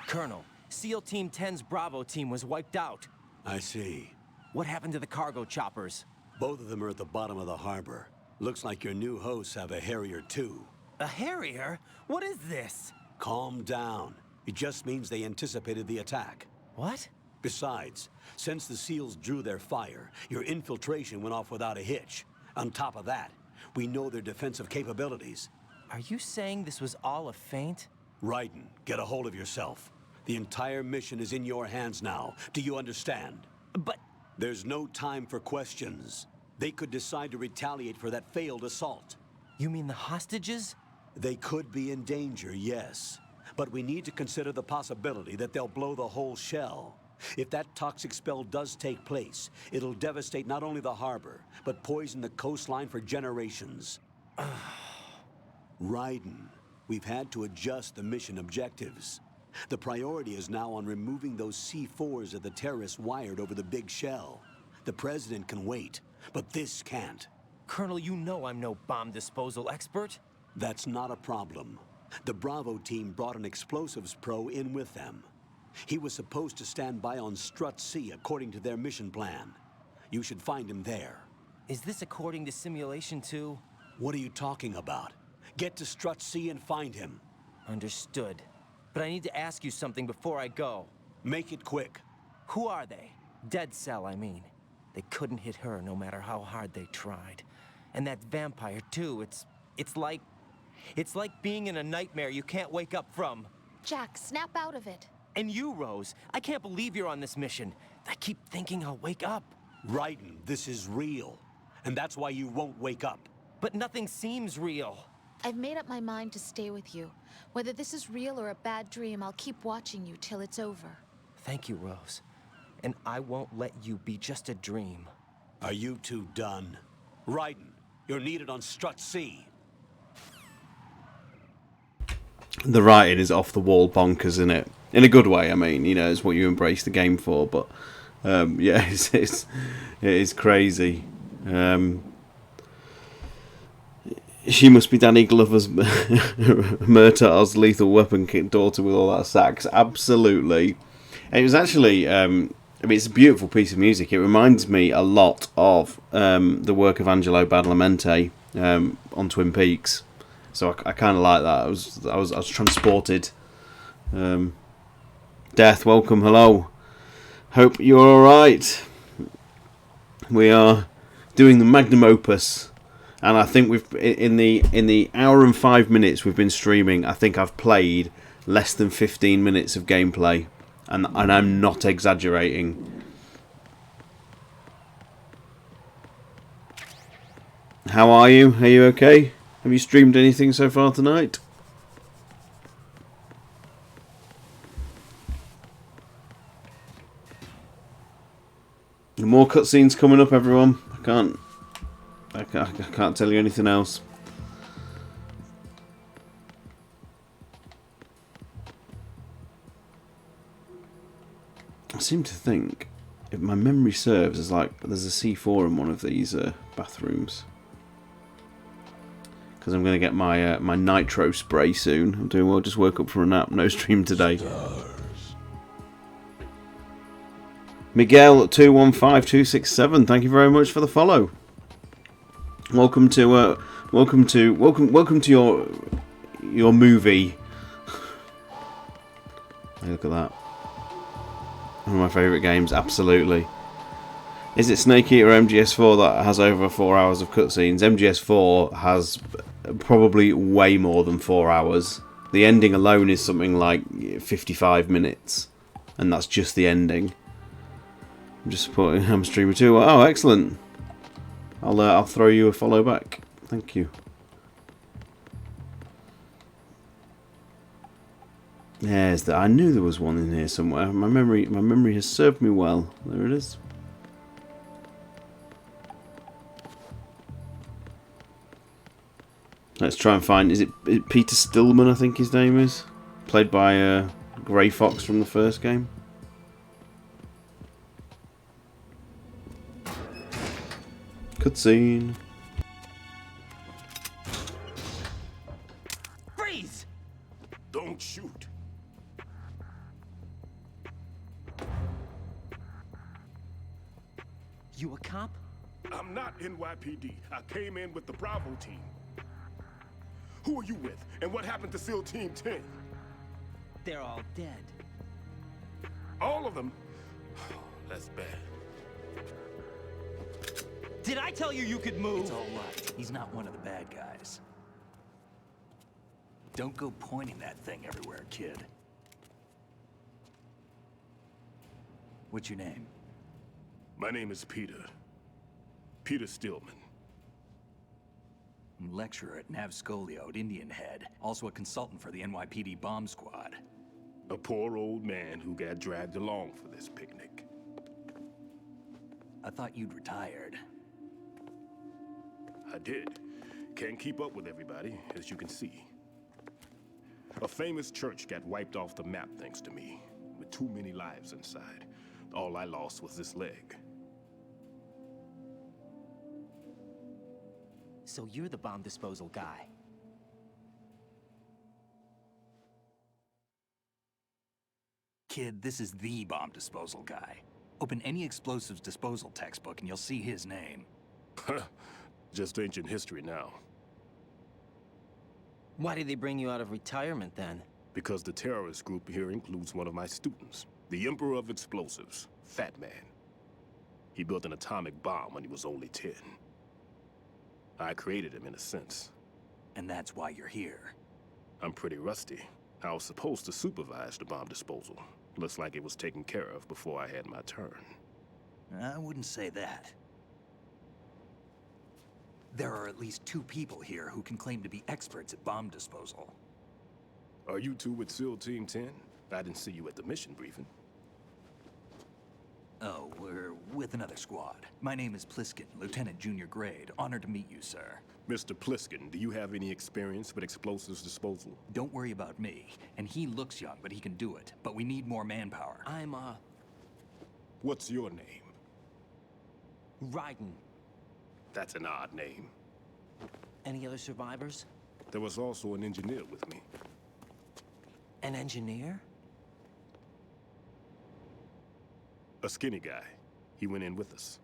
Colonel, SEAL Team 10's Bravo team was wiped out. I see. What happened to the cargo choppers? Both of them are at the bottom of the harbor. Looks like your new hosts have a Harrier too. A Harrier? What is this? Calm down. It just means they anticipated the attack. What? Besides, since the SEALs drew their fire, your infiltration went off without a hitch. On top of that, we know their defensive capabilities. Are you saying this was all a feint? Raiden, get a hold of yourself. The entire mission is in your hands now. Do you understand? But... There's no time for questions. They could decide to retaliate for that failed assault. You mean the hostages? They could be in danger, yes. But we need to consider the possibility that they'll blow the whole shell. If that toxic spell does take place, it'll devastate not only the harbor, but poison the coastline for generations. Raiden, we've had to adjust the mission objectives. The priority is now on removing those C4s that the terrorists wired over the big shell. The President can wait, but this can't. Colonel, you know I'm no bomb disposal expert. That's not a problem. The Bravo team brought an explosives pro in with them. He was supposed to stand by on Strut C according to their mission plan. You should find him there. Is this according to Simulation 2? What are you talking about? Get to Strut C and find him. Understood. But I need to ask you something before I go. Make it quick. Who are they? Dead Cell, I mean. They couldn't hit her no matter how hard they tried. And that vampire, too, it's like being in a nightmare you can't wake up from. Jack, snap out of it. And you, Rose, I can't believe you're on this mission. I keep thinking I'll wake up. Raiden, this is real. And that's why you won't wake up. But nothing seems real. I've made up my mind to stay with you. Whether this is real or a bad dream, I'll keep watching you till it's over. Thank you, Rose. And I won't let you be just a dream. Are you two done? Raiden, you're needed on Strut C. The writing is off the wall bonkers, isn't it? In a good way, I mean, you know, it's what you embrace the game for, but yeah, it is crazy. She must be Danny Glover's Murtaugh's Lethal Weapon daughter with all that sax. Absolutely. And it was actually, I mean, it's a beautiful piece of music. It reminds me a lot of the work of Angelo Badalamenti on Twin Peaks. So I kind of like that. I was transported. Death, welcome, hello. Hope you're all right. We are doing the magnum opus, and I think we've in the hour and 5 minutes we've been streaming. I think I've played less than 15 minutes of gameplay, and I'm not exaggerating. How are you? Are you okay? Have you streamed anything so far tonight? More cutscenes coming up, everyone. I can't tell you anything else. I seem to think, if my memory serves, there's a C4 in one of these bathrooms. Because I'm going to get my my nitro spray soon. I'm doing well. Just woke up from a nap. No stream today. Miguel 215267. Thank you very much for the follow. Welcome to your movie. Hey, look at that. One of my favourite games. Absolutely. Is it Snake Eater or MGS4 that has over 4 hours of cutscenes? MGS4 has probably way more than 4 hours. The ending alone is something like 55 minutes, and that's just the ending. I'm just supporting Hamstreamer 2. Oh, excellent! I'll throw you a follow back. Thank you. There's that. I knew there was one in here somewhere. My memory has served me well. There it is. Let's try and find... Is it Peter Stillman, I think his name is? Played by Grey Fox from the first game. Cutscene. Freeze! Don't shoot. You a cop? I'm not NYPD. I came in with the Bravo team. Who are you with? And what happened to SEAL Team 10? They're all dead. All of them? That's bad. Did I tell you you could move? It's all right. He's not one of the bad guys. Don't go pointing that thing everywhere, kid. What's your name? My name is Peter. Peter Stillman. Lecturer at Nav Scolio at Indian Head. Also a consultant for the NYPD bomb squad. A poor old man who got dragged along for this picnic. I thought you'd retired. I did. Can't keep up with everybody, as you can see. A famous church got wiped off the map thanks to me, with too many lives inside. All I lost was this leg. So you're the bomb disposal guy. Kid, this is the bomb disposal guy. Open any explosives disposal textbook and you'll see his name. Just ancient history now. Why did they bring you out of retirement then? Because the terrorist group here includes one of my students, the Emperor of Explosives, Fat Man. He built an atomic bomb when he was only 10. I created him in a sense. And that's why you're here. I'm pretty rusty. I was supposed to supervise the bomb disposal. Looks like it was taken care of before I had my turn. I wouldn't say that. There are at least 2 people here who can claim to be experts at bomb disposal. Are you two with SEAL Team 10? I didn't see you at the mission briefing. Oh, we're with another squad. My name is Pliskin, Lieutenant Junior Grade. Honored to meet you, sir. Mr. Pliskin, do you have any experience with explosives disposal? Don't worry about me. And he looks young, but he can do it. But we need more manpower. I'm, What's your name? Raiden. That's an odd name. Any other survivors? There was also an engineer with me. An engineer? A skinny guy. He went in with us.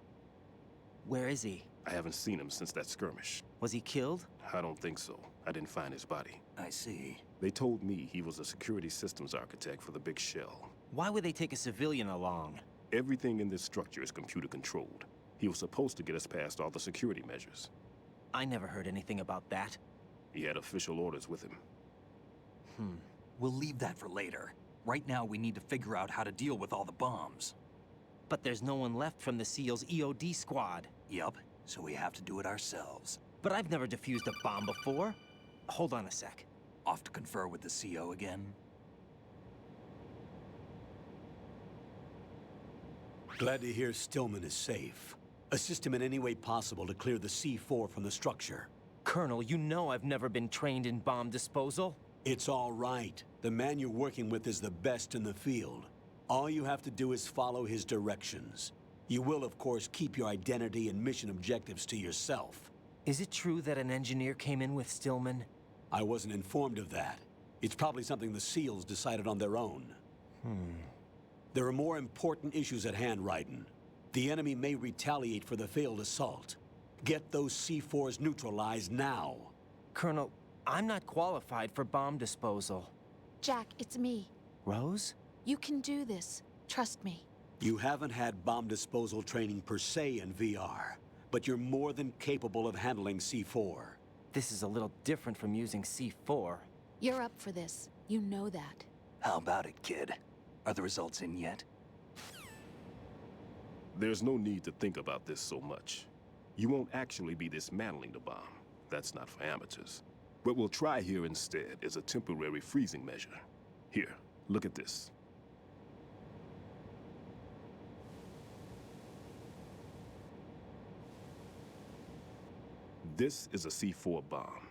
Where is he? I haven't seen him since that skirmish. Was he killed? I don't think so. I didn't find his body. I see. They told me he was a security systems architect for the big shell. Why would they take a civilian along? Everything in this structure is computer controlled. He was supposed to get us past all the security measures. I never heard anything about that. He had official orders with him. We'll leave that for later. Right now, we need to figure out how to deal with all the bombs. But there's no one left from the SEAL's EOD squad. Yup, so we have to do it ourselves. But I've never defused a bomb before. Hold on a sec. Off to confer with the CO again? Glad to hear Stillman is safe. Assist him in any way possible to clear the C4 from the structure. Colonel, you know I've never been trained in bomb disposal. It's all right. The man you're working with is the best in the field. All you have to do is follow his directions. You will, of course, keep your identity and mission objectives to yourself. Is it true that an engineer came in with Stillman? I wasn't informed of that. It's probably something the SEALs decided on their own. There are more important issues at hand, Raiden. The enemy may retaliate for the failed assault. Get those C4s neutralized now. Colonel, I'm not qualified for bomb disposal. Jack, it's me. Rose? You can do this. Trust me. You haven't had bomb disposal training per se in VR, but you're more than capable of handling C4. This is a little different from using C4. You're up for this. You know that. How about it, kid? Are the results in yet? There's no need to think about this so much. You won't actually be dismantling the bomb. That's not for amateurs. What we'll try here instead is a temporary freezing measure. Here, look at this. This is a C4 bomb.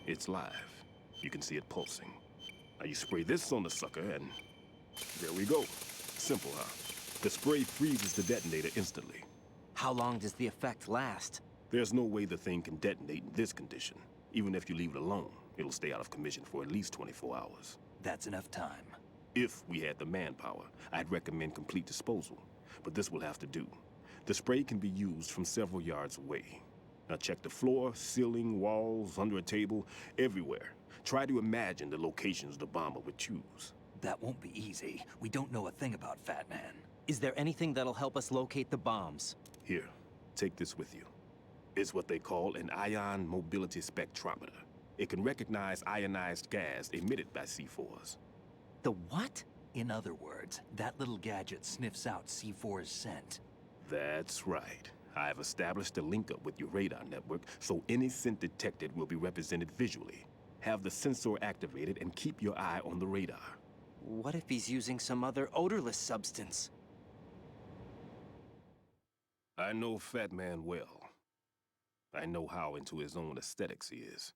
It's live. You can see it pulsing. Now you spray this on the sucker and there we go. Simple, huh? The spray freezes the detonator instantly. How long does the effect last? There's no way the thing can detonate in this condition. Even if you leave it alone, it'll stay out of commission for at least 24 hours. That's enough time. If we had the manpower, I'd recommend complete disposal. But this will have to do. The spray can be used from several yards away. Now check the floor, ceiling, walls, under a table, everywhere. Try to imagine the locations the bomber would choose. That won't be easy. We don't know a thing about Fat Man. Is there anything that'll help us locate the bombs? Here, take this with you. It's what they call an ion mobility spectrometer. It can recognize ionized gas emitted by C4s. The what? In other words, that little gadget sniffs out C4's scent. That's right. I've established a link up with your radar network, so any scent detected will be represented visually. Have the sensor activated and keep your eye on the radar. What if he's using some other odorless substance? I know Fat Man well. I know how into his own aesthetics he is.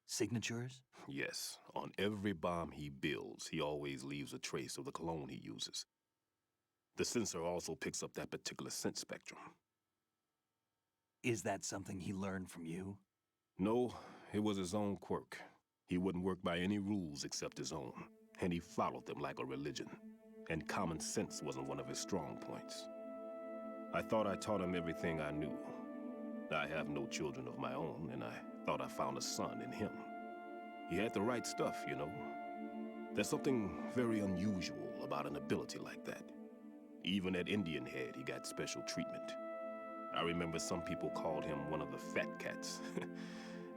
Signatures? Yes, on every bomb he builds, he always leaves a trace of the cologne he uses. The sensor also picks up that particular scent spectrum. Is that something he learned from you? No, it was his own quirk. He wouldn't work by any rules except his own, and he followed them like a religion. And common sense wasn't one of his strong points. I thought I taught him everything I knew. I have no children of my own, and I thought I found a son in him. He had the right stuff, you know. There's something very unusual about an ability like that. Even at Indian Head, he got special treatment. I remember some people called him one of the fat cats.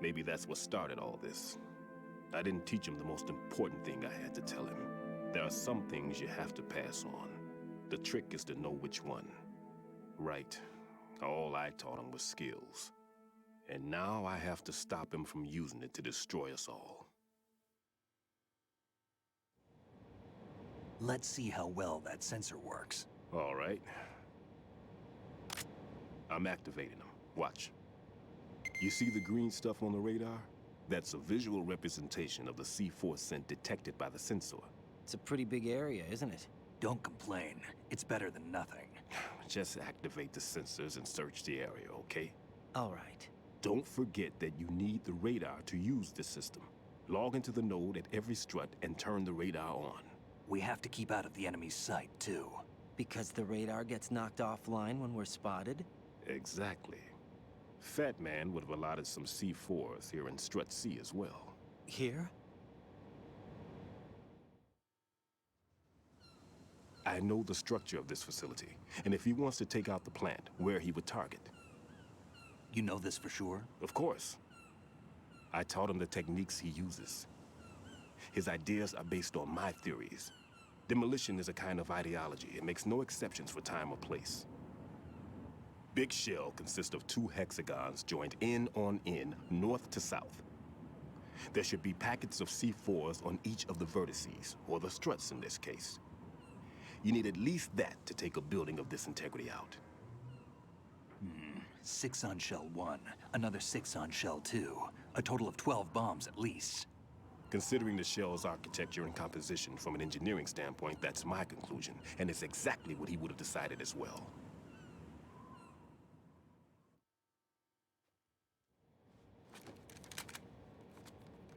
Maybe that's what started all this. I didn't teach him the most important thing I had to tell him. There are some things you have to pass on. The trick is to know which one. Right. All I taught him was skills. And now I have to stop him from using it to destroy us all. Let's see how well that sensor works. All right. I'm activating them. Watch. You see the green stuff on the radar? That's a visual representation of the C4 scent detected by the sensor. It's a pretty big area, isn't it? Don't complain. It's better than nothing. Just activate the sensors and search the area, okay? All right. Don't forget that you need the radar to use this system. Log into the node at every strut and turn the radar on. We have to keep out of the enemy's sight, too. Because the radar gets knocked offline when we're spotted? Exactly. Fat Man would have allotted some C4s here in Strut C as well. Here? I know the structure of this facility, and if he wants to take out the plant, where he would target. You know this for sure? Of course. I taught him the techniques he uses. His ideas are based on my theories. Demolition is a kind of ideology. It makes no exceptions for time or place. Big Shell consists of 2 hexagons joined end on end, north to south. There should be packets of C4s on each of the vertices, or the struts in this case. You need at least that to take a building of this integrity out. 6 on Shell 1, another 6 on Shell 2. A total of 12 bombs at least. Considering the shell's architecture and composition from an engineering standpoint, that's my conclusion, and it's exactly what he would have decided as well.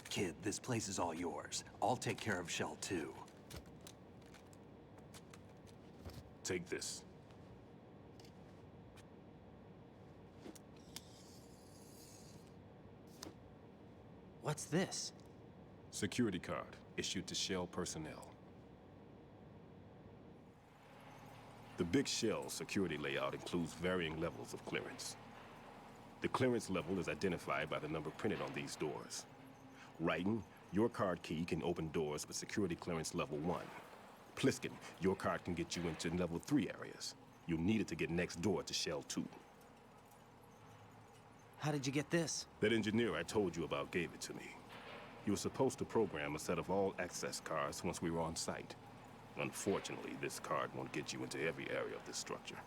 Kid, this place is all yours. I'll take care of Shell 2. Take this. What's this? Security card, issued to Shell personnel. The Big Shell security layout includes varying levels of clearance. The clearance level is identified by the number printed on these doors. Raiden, your card key can open doors with security clearance level 1. Pliskin, your card can get you into level 3 areas. You'll need it to get next door to Shell 2. How did you get this? That engineer I told you about gave it to me. He was supposed to program a set of all-access cards once we were on site. Unfortunately, this card won't get you into every area of this structure.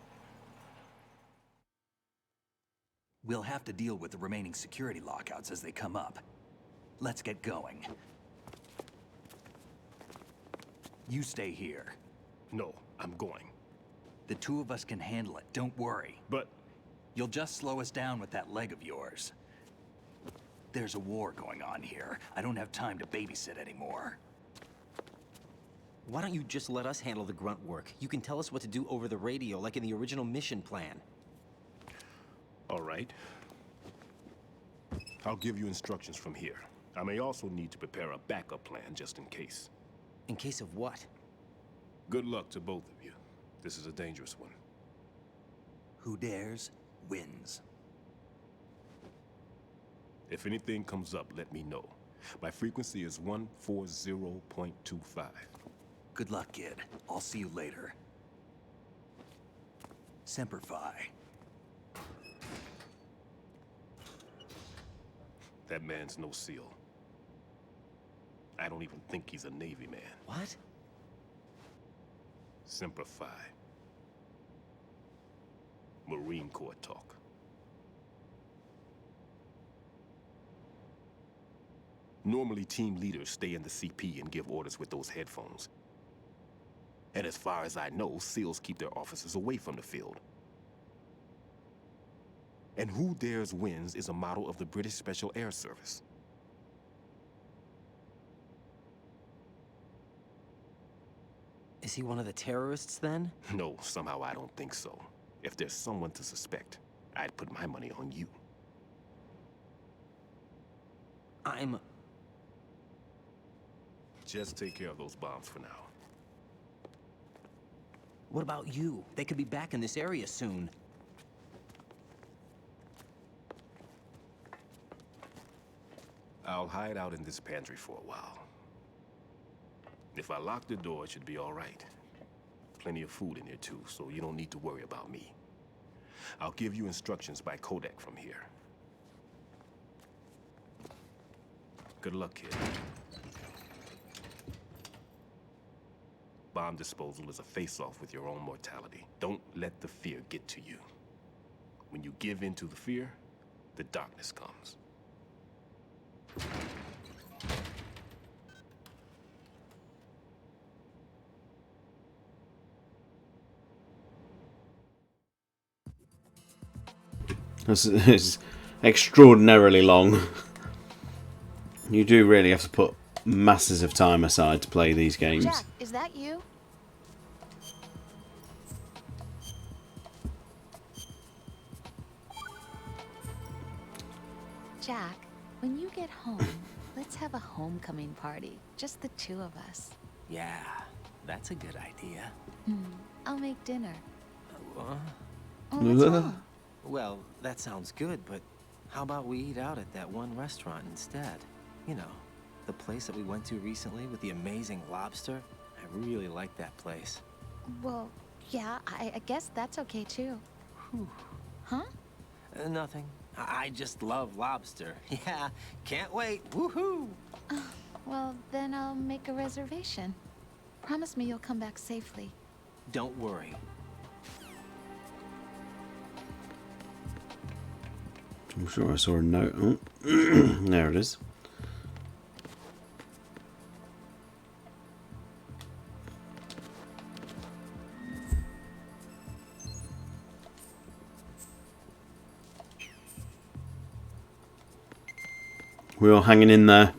We'll have to deal with the remaining security lockouts as they come up. Let's get going. You stay here. No, I'm going. The 2 of us can handle it, don't worry. But... You'll just slow us down with that leg of yours. There's a war going on here. I don't have time to babysit anymore. Why don't you just let us handle the grunt work? You can tell us what to do over the radio, like in the original mission plan. All right. I'll give you instructions from here. I may also need to prepare a backup plan just in case. In case of what? Good luck to both of you. This is a dangerous one. Who dares, wins. If anything comes up, let me know. My frequency is 140.25. Good luck, kid. I'll see you later. Semper Fi. That man's no SEAL. I don't even think he's a Navy man. What? Semper Fi. Marine. Marine Corps talk. Normally, team leaders stay in the CP and give orders with those headphones. And as far as I know, SEALs keep their officers away from the field. And who dares wins is a model of the British Special Air Service. Is he one of the terrorists then? No, somehow I don't think so. If there's someone to suspect, I'd put my money on you. Just take care of those bombs for now. What about you? They could be back in this area soon. I'll hide out in this pantry for a while. If I lock the door, it should be all right. Plenty of food in here too, so you don't need to worry about me. I'll give you instructions by Kodak from here. Good luck, kid. Bomb disposal is a face-off with your own mortality. Don't let the fear get to you. When you give in to the fear, the darkness comes. This is extraordinarily long. You do really have to put masses of time aside to play these games. Jack, is that you? Jack, when you get home, let's have a homecoming party. Just the two of us. Yeah, that's a good idea. I'll make dinner. What? Oh, what's wrong? Well, that sounds good, but how about we eat out at that one restaurant instead? You know, the place that we went to recently with the amazing lobster. I really like that place. Well, yeah, I guess that's okay too. Huh? Nothing. I just love lobster. Yeah, can't wait. Woohoo! Well, then I'll make a reservation. Promise me you'll come back safely. Don't worry. I'm sure I saw a note. Oh, there it is. We're all hanging in there.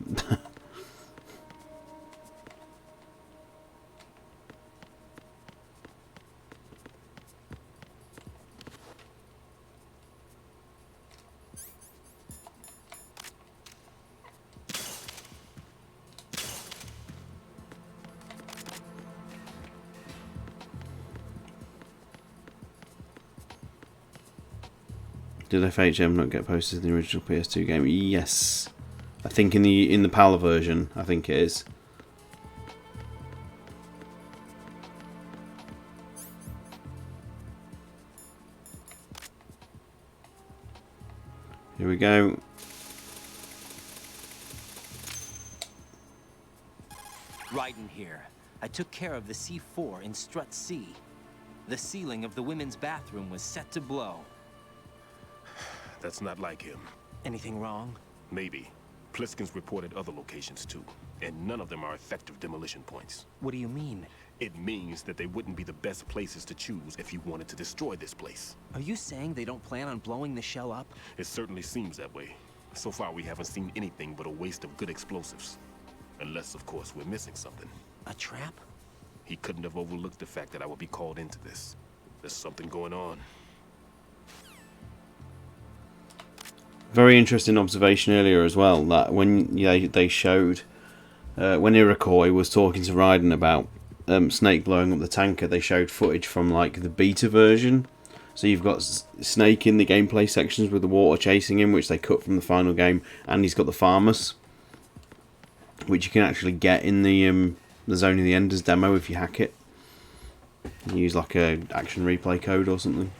Did FHM not get posted in the original PS2 game? Yes. I think in the PAL version, I think it is. Here we go. Raiden here. I took care of the C4 in Strut C. The ceiling of the women's bathroom was set to blow. That's not like him. Anything wrong? Maybe. Pliskin's reported other locations too, and none of them are effective demolition points. What do you mean? It means that they wouldn't be the best places to choose if you wanted to destroy this place. Are you saying they don't plan on blowing the shell up? It certainly seems that way. So far, we haven't seen anything but a waste of good explosives. Unless, of course, we're missing something. A trap? He couldn't have overlooked the fact that I would be called into this. There's something going on. Very interesting observation earlier as well, that when they showed when Iroquois was talking to Raiden about Snake blowing up the tanker, they showed footage from like the beta version. So you've got Snake in the gameplay sections with the water chasing him, which they cut from the final game, and he's got the Farmus, which you can actually get in the Zone of the Enders demo if you hack it. You use like a action replay code or something.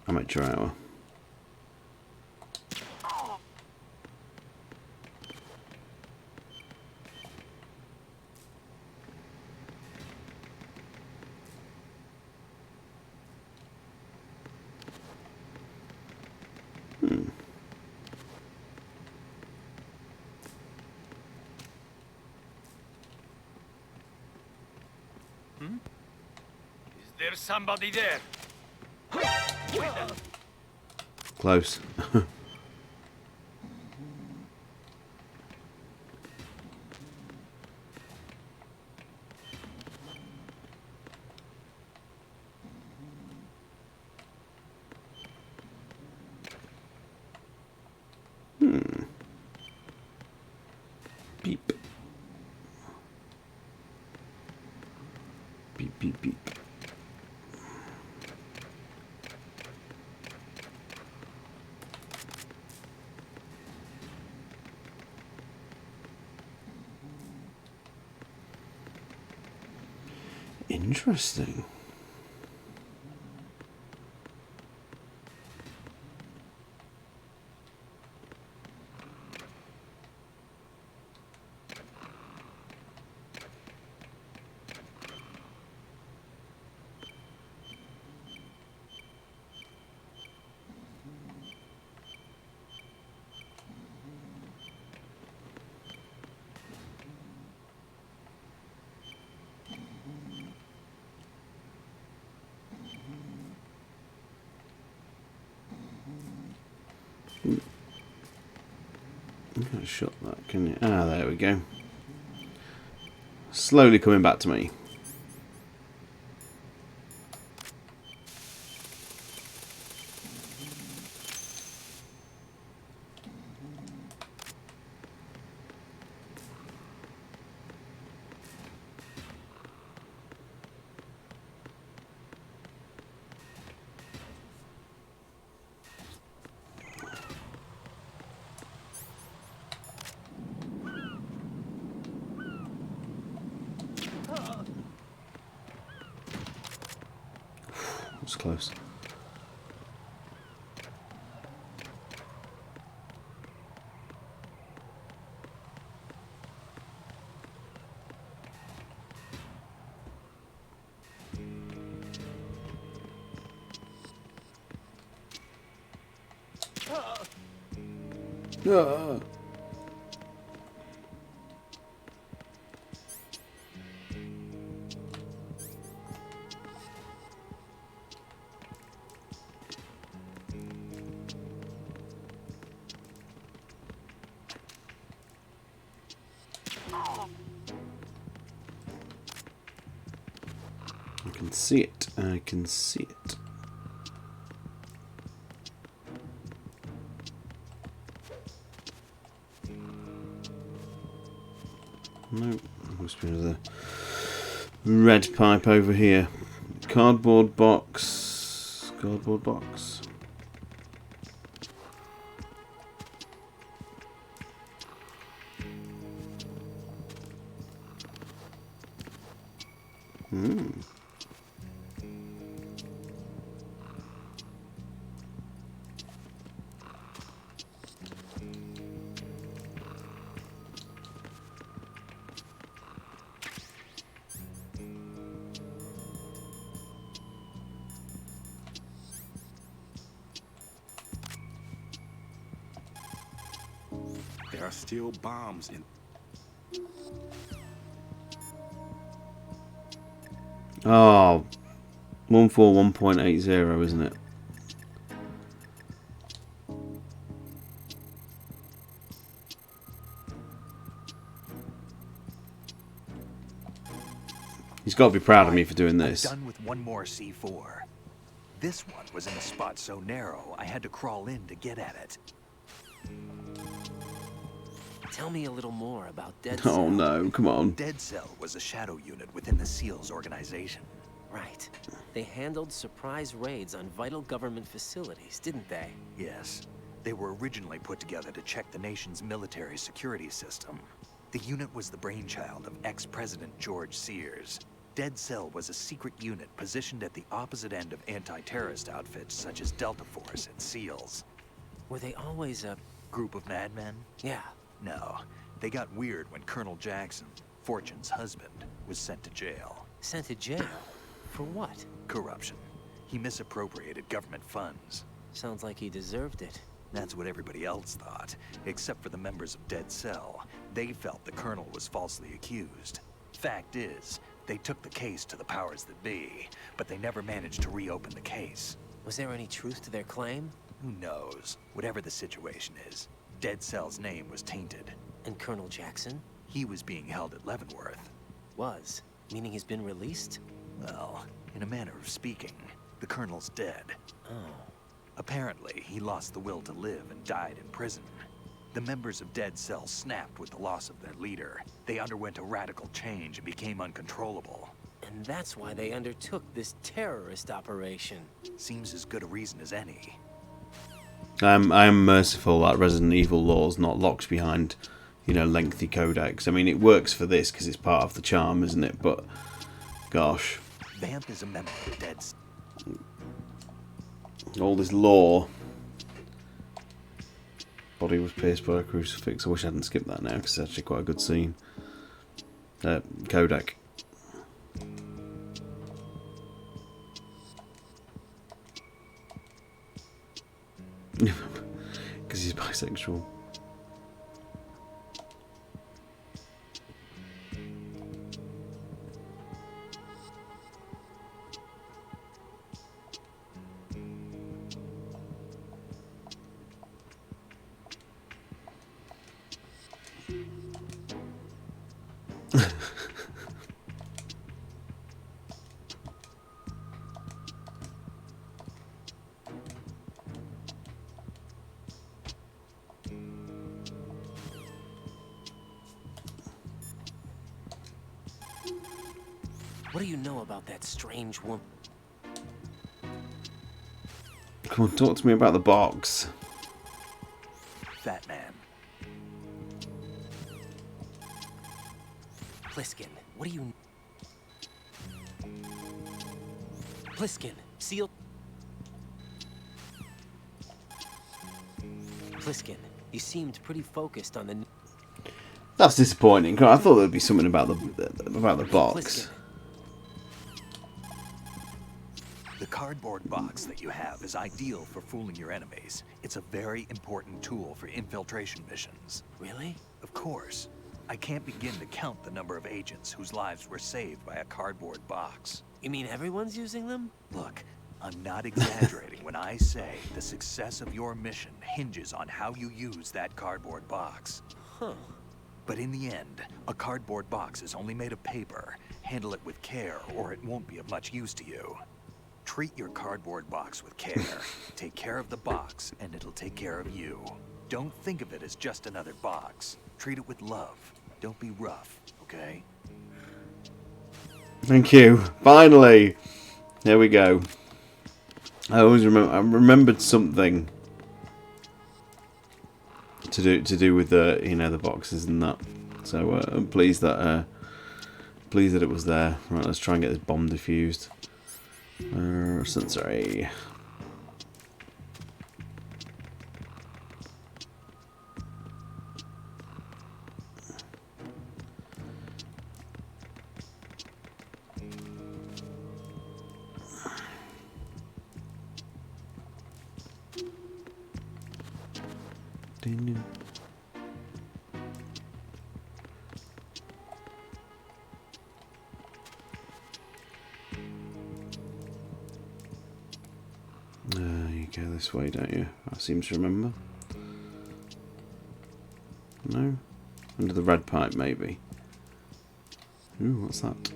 Amateur hour. Is there somebody there? Close. Beep. Beep, beep, beep. Interesting. You can't shut that, can you? Ah, there we go. Slowly coming back to me. It's close. Ah. I can see it. I can see it. No, must be another red pipe over here. Cardboard box. Cardboard box. There are still bombs in... Oh, 141.80, isn't it? He's got to be proud of me for doing this. I'm done with one more C4. This one was in a spot so narrow, I had to crawl in to get at it. Tell me a little more about Dead Cell. Oh no, come on. Dead Cell was a shadow unit within the SEALs organization. Right. They handled surprise raids on vital government facilities, didn't they? Yes. They were originally put together to check the nation's military security system. The unit was the brainchild of ex-President George Sears. Dead Cell was a secret unit positioned at the opposite end of anti-terrorist outfits such as Delta Force and SEALs. Were they always a group of madmen? Yeah. No. They got weird when Colonel Jackson, Fortune's husband, was sent to jail. Sent to jail? For what? Corruption. He misappropriated government funds. Sounds like he deserved it. That's what everybody else thought, except for the members of Dead Cell. They felt the Colonel was falsely accused. Fact is, they took the case to the powers that be, but they never managed to reopen the case. Was there any truth to their claim? Who knows? Whatever the situation is, Dead Cell's name was tainted. And Colonel Jackson? He was being held at Leavenworth. Was? Meaning he's been released? Well, in a manner of speaking, the Colonel's dead. Oh. Apparently, he lost the will to live and died in prison. The members of Dead Cell snapped with the loss of their leader. They underwent a radical change and became uncontrollable. And that's why they undertook this terrorist operation. Seems as good a reason as any. I'm merciful that Resident Evil lore's not locked behind, you know, lengthy codecs. I mean, it works for this because it's part of the charm, isn't it? But, gosh. Vamp is a member of Dead Cell. All this lore. Body was pierced by a crucifix. I wish I hadn't skipped that now because it's actually quite a good scene. Codec. Because he's bisexual. What do you know about that strange woman? Come on, talk to me about the box. Fat Man. Pliskin, what do you... Pliskin, seal... Pliskin, you seemed pretty focused on the... That's disappointing. I thought there'd be something about the box. The cardboard box that you have is ideal for fooling your enemies. It's a very important tool for infiltration missions. Really? Of course. I can't begin to count the number of agents whose lives were saved by a cardboard box. You mean everyone's using them? Look, I'm not exaggerating when I say the success of your mission hinges on how you use that cardboard box. Huh. But in the end, a cardboard box is only made of paper. Handle it with care, or it won't be of much use to you. Treat your cardboard box with care. Take care of the box, and it'll take care of you. Don't think of it as just another box. Treat it with love. Don't be rough, okay? Thank you. Finally! There we go. I remembered something to do with the the boxes and that. So I'm pleased that it was there. Right, let's try and get this bomb defused. Sensory. Ding. You go this way, don't you? I seem to remember. No? Under the red pipe, maybe. Ooh, what's that?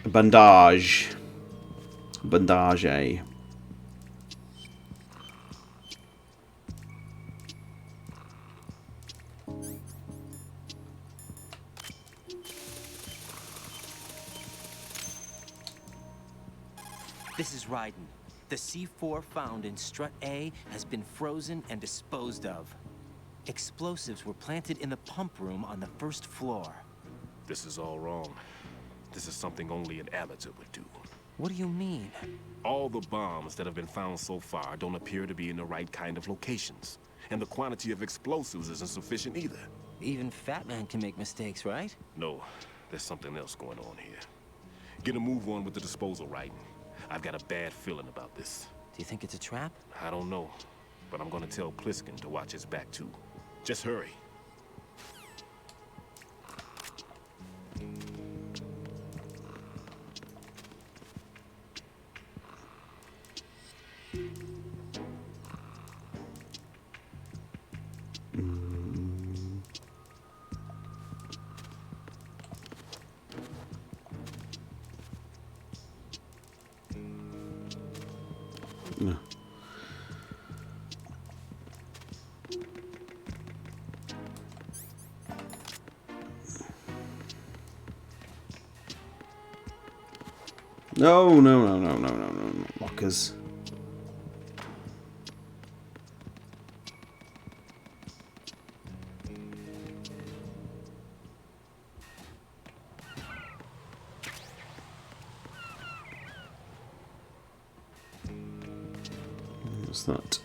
A bandage. Bandage. This is Raiden. The C4 found in Strut A has been frozen and disposed of. Explosives were planted in the pump room on the first floor. This is all wrong. This is something only an amateur would do. What do you mean? All the bombs that have been found so far don't appear to be in the right kind of locations. And the quantity of explosives isn't sufficient either. Even Fat Man can make mistakes, right? No, there's something else going on here. Get a move on with the disposal, right? I've got a bad feeling about this. Do you think it's a trap? I don't know, but I'm gonna tell Pliskin to watch his back too. Just hurry. No. No. Lockers. What's that?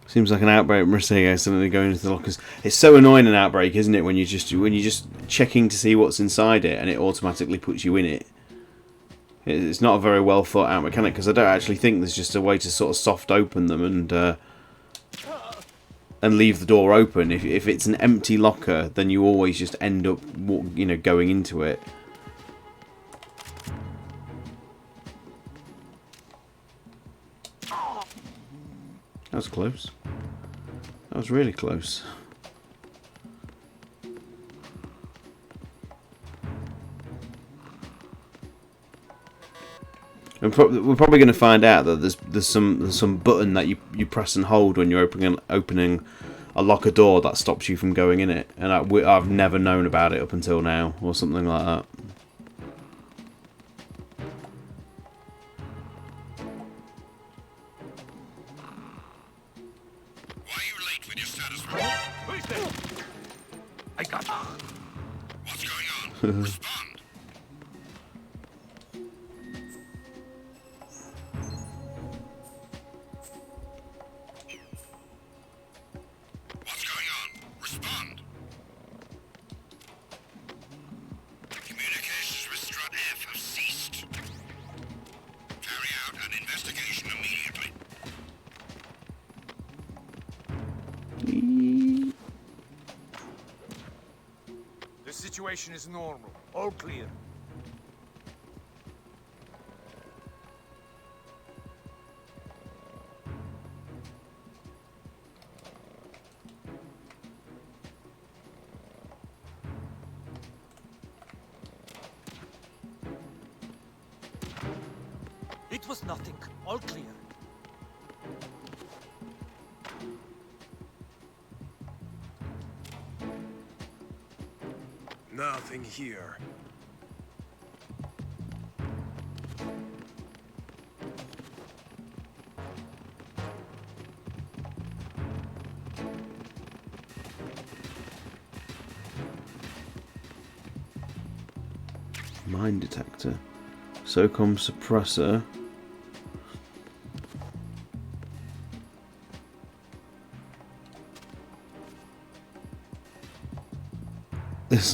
Seems like an Outbreak mistake accidentally going into the lockers. It's so annoying an Outbreak, isn't it, when you're just checking to see what's inside it and it automatically puts you in it. It's not a very well thought out mechanic, because I don't actually think there's just a way to sort of soft open them and leave the door open. If it's an empty locker, then you always just end up, you know, going into it. That was close. That was really close. And we're probably going to find out that there's some button that you press and hold when you're opening a locker door that stops you from going in it, and I've never known about it up until now, or something like that. I got you. What's going on? Respond. What's going on? Respond. Communications with Strut F have ceased. Carry out an investigation immediately. The situation is normal. All clear. It was nothing. All clear. Nothing here. Mine detector. SOCOM suppressor.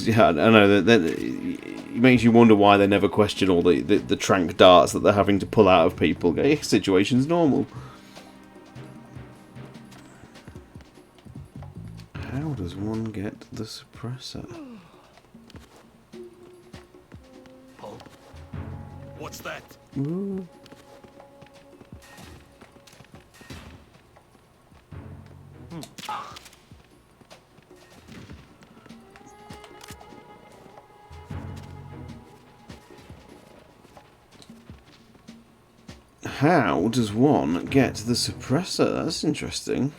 Yeah, I know that it makes you wonder why they never question all the trank darts that they're having to pull out of people. Hey, situation's normal. How does one get the suppressor? Oh. What's that? Ooh. How does one get the suppressor? That's interesting.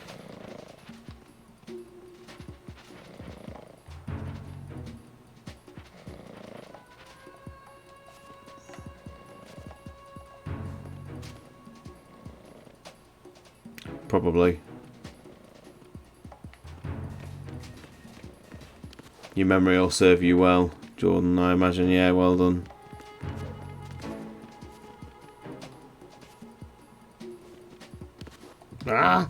Probably. Your memory will serve you well, Jordan, I imagine. Yeah, well done. Ah!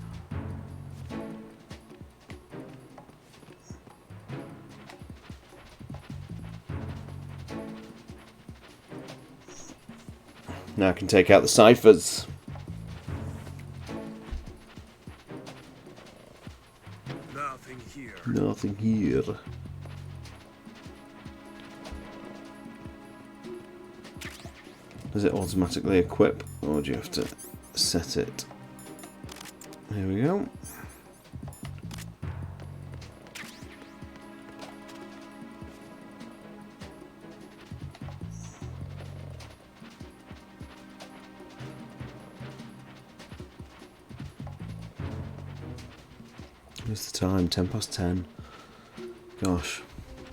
Now I can take out the ciphers. Nothing here. Nothing here. Does it automatically equip, or do you have to set it? Here we go. What's the time? 10:10. Gosh,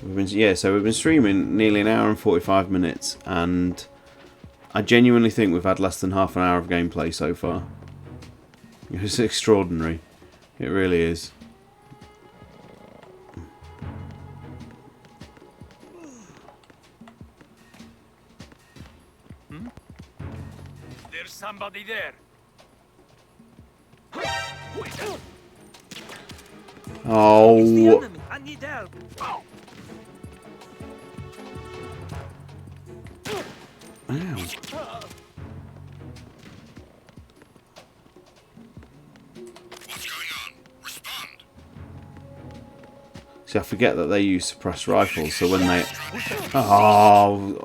we've been streaming nearly an hour and 45 minutes, and I genuinely think we've had less than half an hour of gameplay so far. It's extraordinary. It really is. Hmm? There's somebody there. Oh. I need help. Ow. See, I forget that they use suppressed rifles, so when they... Oh,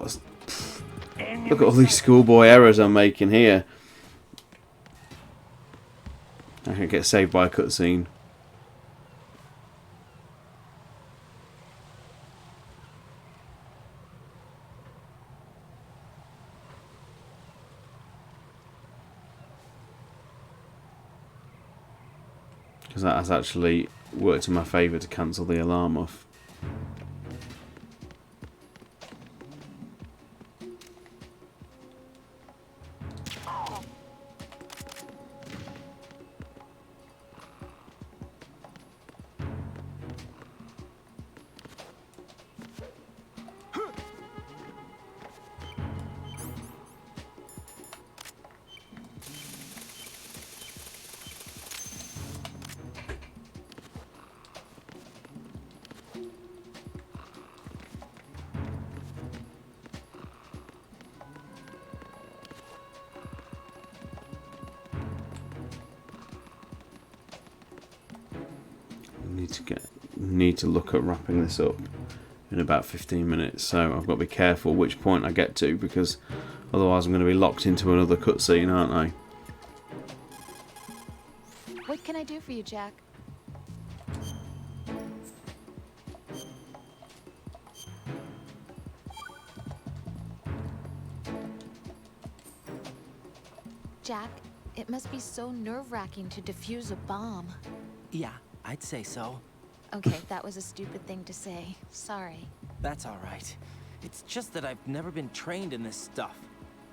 look at all these schoolboy errors I'm making here. I can get saved by a cutscene. Because that has actually worked in my favour to cancel the alarm off. Need to look at wrapping this up in about 15 minutes, so I've got to be careful which point I get to, because otherwise I'm going to be locked into another cutscene, aren't I? What can I do for you, Jack? Jack, it must be so nerve-wracking to defuse a bomb. Yeah, I'd say so. Okay, that was a stupid thing to say. Sorry. That's all right. It's just that I've never been trained in this stuff.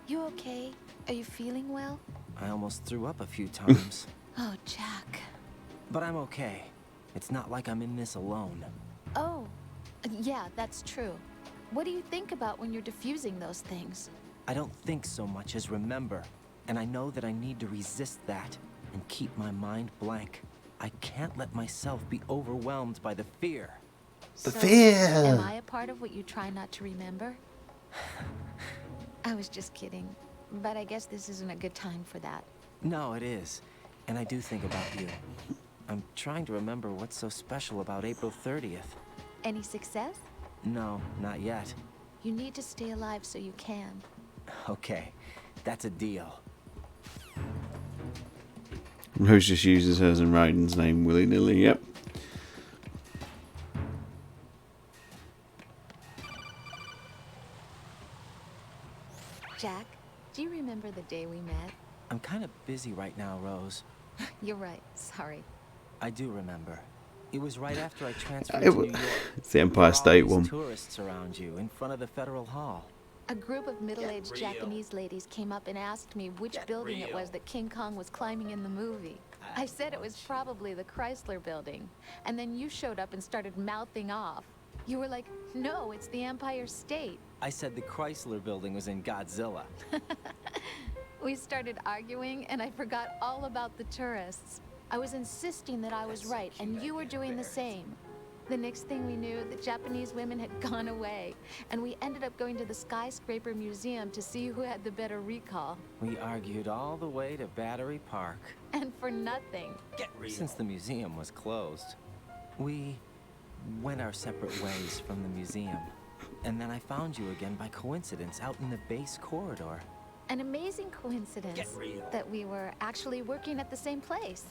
You okay? Are you feeling well? I almost threw up a few times. Oh, Jack. But I'm okay. It's not like I'm in this alone. Oh, yeah, that's true. What do you think about when you're defusing those things? I don't think so much as remember. And I know that I need to resist that and keep my mind blank. I can't let myself be overwhelmed by the fear. The fear! Am I a part of what you try not to remember? I was just kidding. But I guess this isn't a good time for that. No, it is. And I do think about you. I'm trying to remember what's so special about April 30th. Any success? No, not yet. You need to stay alive so you can. Okay, that's a deal. Rose just uses hers and Raiden's name willy-nilly, yep. Jack, do you remember the day we met? I'm kind of busy right now, Rose. You're right, sorry. I do remember. It was right after I transferred It to New wa- York. It's the Empire State There were all one. these tourists around you in front of the Federal Hall. A group of middle-aged Japanese ladies came up and asked me which building it was that King Kong was climbing in the movie. I said it was probably the Chrysler Building. And then you showed up and started mouthing off. You were like, no, it's the Empire State. I said the Chrysler Building was in Godzilla. We started arguing, and I forgot all about the tourists. I was insisting that I was right, and you were doing the same. The next thing we knew, the Japanese women had gone away, and we ended up going to the Skyscraper Museum to see who had the better recall. We argued all the way to Battery Park. And for nothing. Since the museum was closed, we went our separate ways from the museum. And then I found you again by coincidence out in the base corridor. An amazing coincidence that we were actually working at the same place.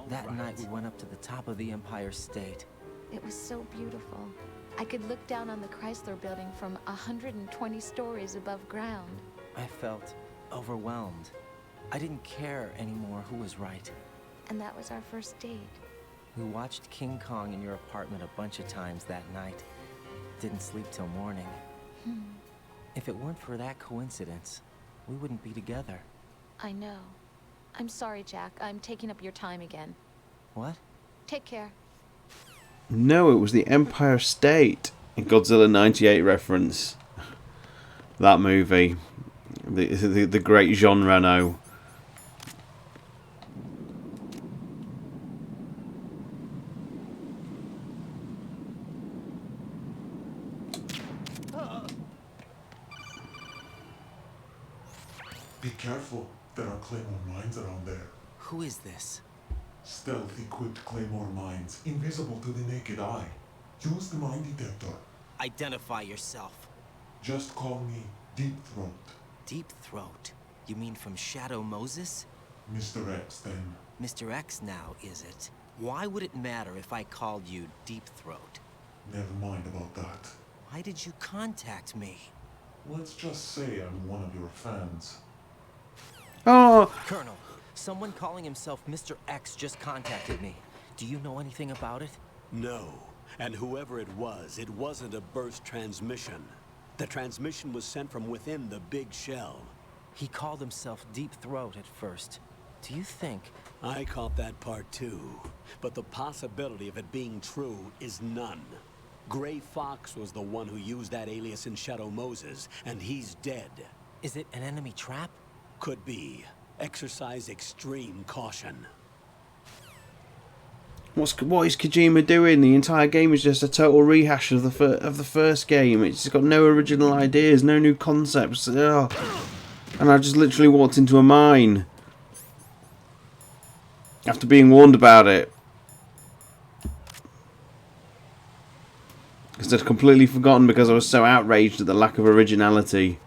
That night we went up to the top of the Empire State. It was so beautiful. I could look down on the Chrysler Building from 120 stories above ground. I felt overwhelmed. I didn't care anymore who was right. And that was our first date. We watched King Kong in your apartment a bunch of times that night. Didn't sleep till morning. If it weren't for that coincidence, we wouldn't be together. I know. I'm sorry, Jack. I'm taking up your time again. What? Take care. No, it was the Empire State. Godzilla 98 reference. That movie. The great Jean Reno. Be careful. There are Claymore mines around there. Who is this? Stealth-equipped Claymore mines, invisible to the naked eye. Use the mine detector. Identify yourself. Just call me Deep Throat. Deep Throat? You mean from Shadow Moses? Mr. X, then. Mr. X now, is it? Why would it matter if I called you Deep Throat? Never mind about that. Why did you contact me? Let's just say I'm one of your fans. Oh! Colonel, someone calling himself Mr. X just contacted me. Do you know anything about it? No. And whoever it wasn't a burst transmission. The transmission was sent from within the big shell. He called himself Deep Throat at first. Do you think... I caught that part too. But the possibility of it being true is none. Gray Fox was the one who used that alias in Shadow Moses, and he's dead. Is it an enemy trap? Could be. Exercise extreme caution. What is Kojima doing? The entire game is just a total rehash of the first game. It's got no original ideas, no new concepts. Ugh. And I just literally walked into a mine after being warned about it. Because I'd completely forgotten because I was so outraged at the lack of originality.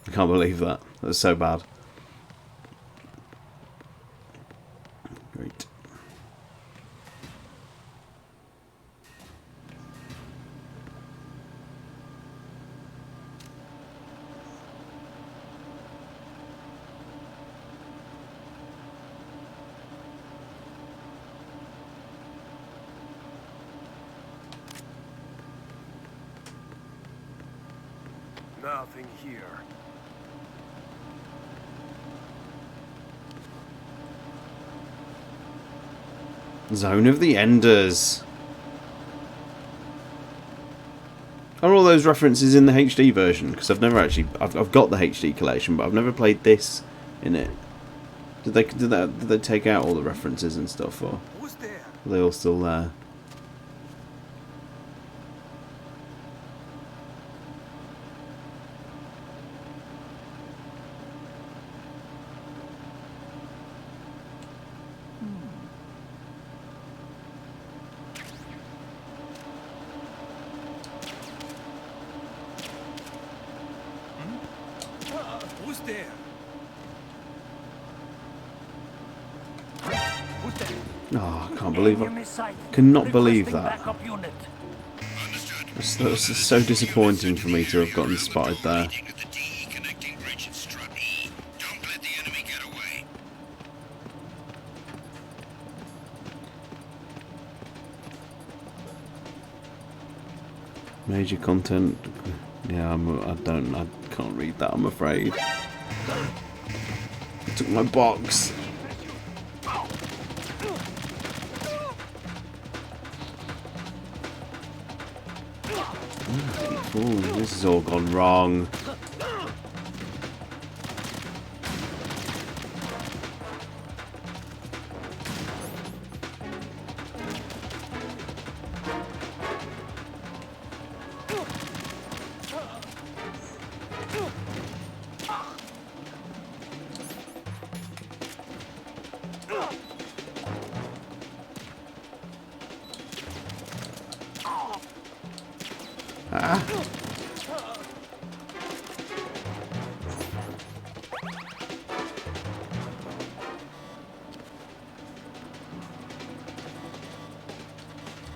I can't believe that. That was so bad. Great. Nothing here. Zone of the Enders. Are all those references in the HD version? Because I've never actually... I've got the HD collection, but I've never played this in it. Did they take out all the references and stuff, or Who's there? are they all still there? Who's there? Oh, I can't believe it. Cannot believe that. That's so disappointing for me to have gotten spotted there. Major content. Yeah, I can't read that, I'm afraid. I took my box. Ooh, this has all gone wrong.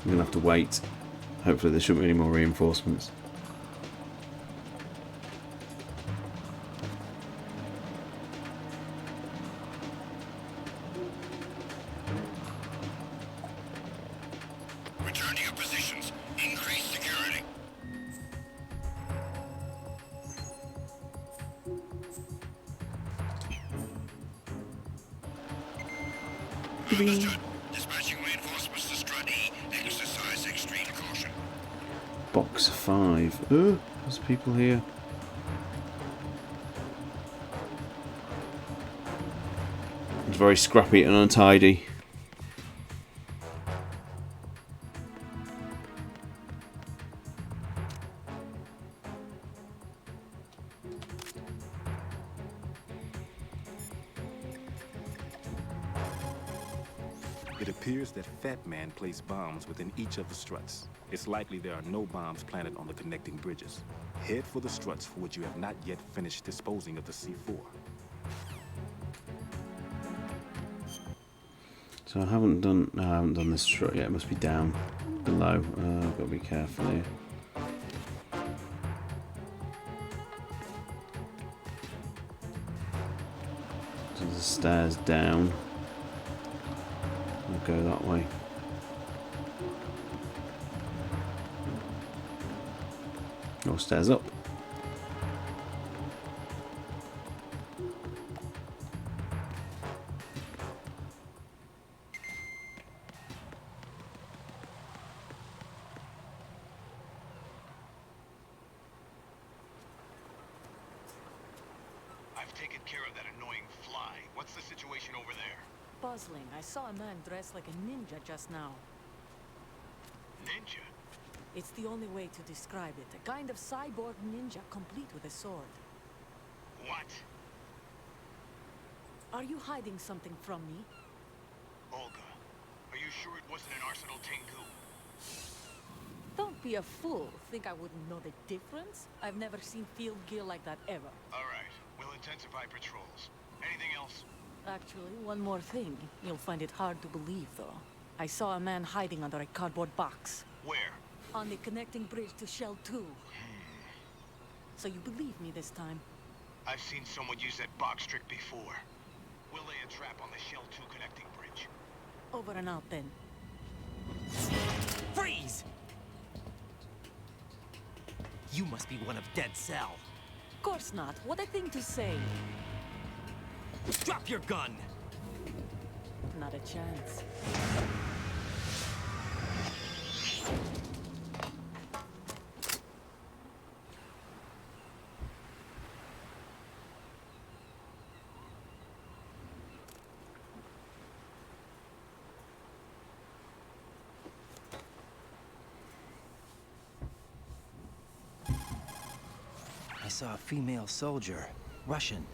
I'm gonna have to wait. Hopefully there shouldn't be any more reinforcements. Return to your positions. Increase security. Understood. Dispatching reinforcements to Strut E. Exercise extreme caution. Box 5. Oh, there's people here. It's very scrappy and untidy. It appears that Fat Man placed bombs within each of the struts. It's likely there are no bombs planted on the connecting bridges. Head for the struts for which you have not yet finished disposing of the C4. So I haven't done this strut yet. It must be down below. I've got to be careful here. So there's stairs down. I'll go that way. Or stairs up. I've taken care of that annoying fly. What's the situation over there? Puzzling. I saw a man dressed like a ninja just now. Ninja? It's the only way to describe it. A kind of cyborg ninja complete with a sword. What? Are you hiding something from me? Olga, are you sure it wasn't an Arsenal Tengu? Don't be a fool. Think I wouldn't know the difference? I've never seen field gear like that ever. All right, we'll intensify patrols. Anything else? Actually, one more thing. You'll find it hard to believe, though. I saw a man hiding under a cardboard box. Where? On the connecting bridge to Shell 2. So you believe me this time? I've seen someone use that box trick before. We'll lay a trap on the Shell 2 connecting bridge. Over and out, then. Freeze! You must be one of Dead Cell. Of course not. What a thing to say. Drop your gun! Not a chance. saw a female soldier. Russian.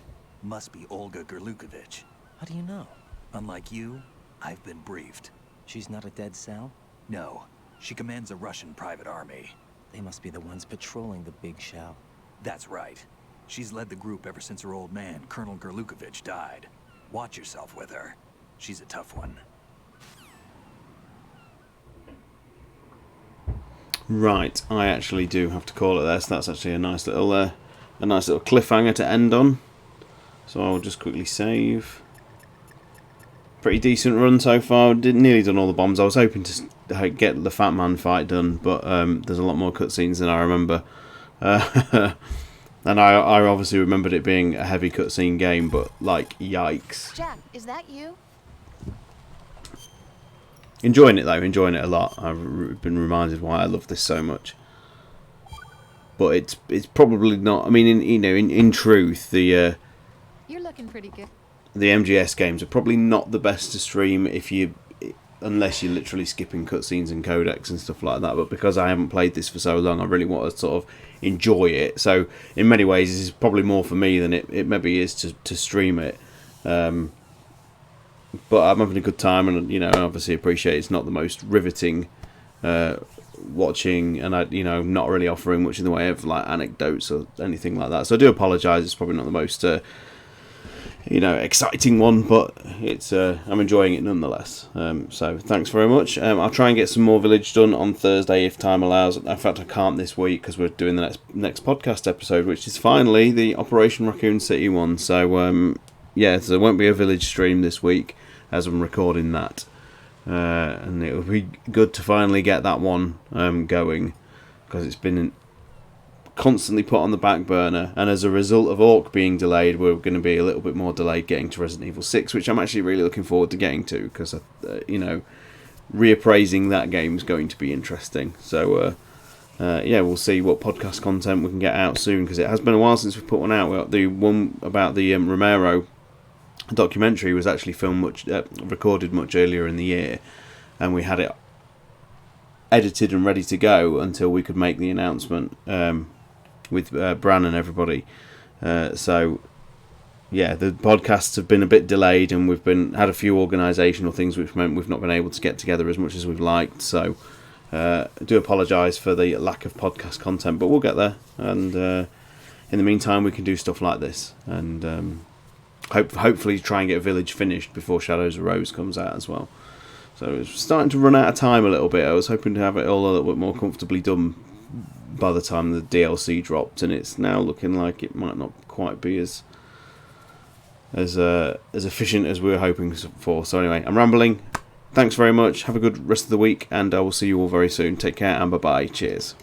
Must be Olga Gerlukovich. How do you know? Unlike you, I've been briefed. She's not a dead cell? No. She commands a Russian private army. They must be the ones patrolling the big shell. That's right. She's led the group ever since her old man, Colonel Gerlukovich, died. Watch yourself with her. She's a tough one. Right, I actually do have to call it there, so that's actually a nice little cliffhanger to end on. So I'll just quickly save. Pretty decent run so far. Nearly done all the bombs. I was hoping to get the Fat Man fight done, but there's a lot more cutscenes than I remember. And I obviously remembered it being a heavy cutscene game, but like, yikes. Jack, is that you? Enjoying it though, enjoying it a lot. I've been reminded why I love this so much. But it's probably not. I mean, in truth, the You're looking pretty good. The MGS games are probably not the best to stream unless you're literally skipping cutscenes and codecs and stuff like that. But because I haven't played this for so long, I really want to sort of enjoy it. So in many ways, this is probably more for me than it maybe is to stream it. But I'm having a good time, and I obviously appreciate it's not the most riveting watching, and I'm not really offering much in the way of like anecdotes or anything like that. So I do apologise. It's probably not the most exciting one, but it's I'm enjoying it nonetheless. So thanks very much. I'll try and get some more Village done on Thursday if time allows. In fact, I can't this week because we're doing the next podcast episode, which is finally the Operation Raccoon City one. So so there won't be a Village stream this week as I'm recording that, and it will be good to finally get that one going, because it's been constantly put on the back burner, and as a result of Orc being delayed, we're going to be a little bit more delayed getting to Resident Evil 6, which I'm actually really looking forward to getting to, because reappraising that game is going to be interesting. So we'll see what podcast content we can get out soon, because it has been a while since we put one out. The one about the Romero documentary was actually recorded much earlier in the year, and we had it edited and ready to go until we could make the announcement with Bran and everybody. The podcasts have been a bit delayed, and we've had a few organisational things, which meant we've not been able to get together as much as we've liked. So I do apologise for the lack of podcast content, but we'll get there. And in the meantime, we can do stuff like this, and hopefully try and get Village finished before Shadows of Rose comes out as well. So it's starting to run out of time a little bit. I was hoping to have it all a little bit more comfortably done by the time the DLC dropped, and it's now looking like it might not quite be as efficient as we were hoping for. So anyway, I'm rambling. Thanks very much. Have a good rest of the week, and I will see you all very soon. Take care, and bye-bye. Cheers.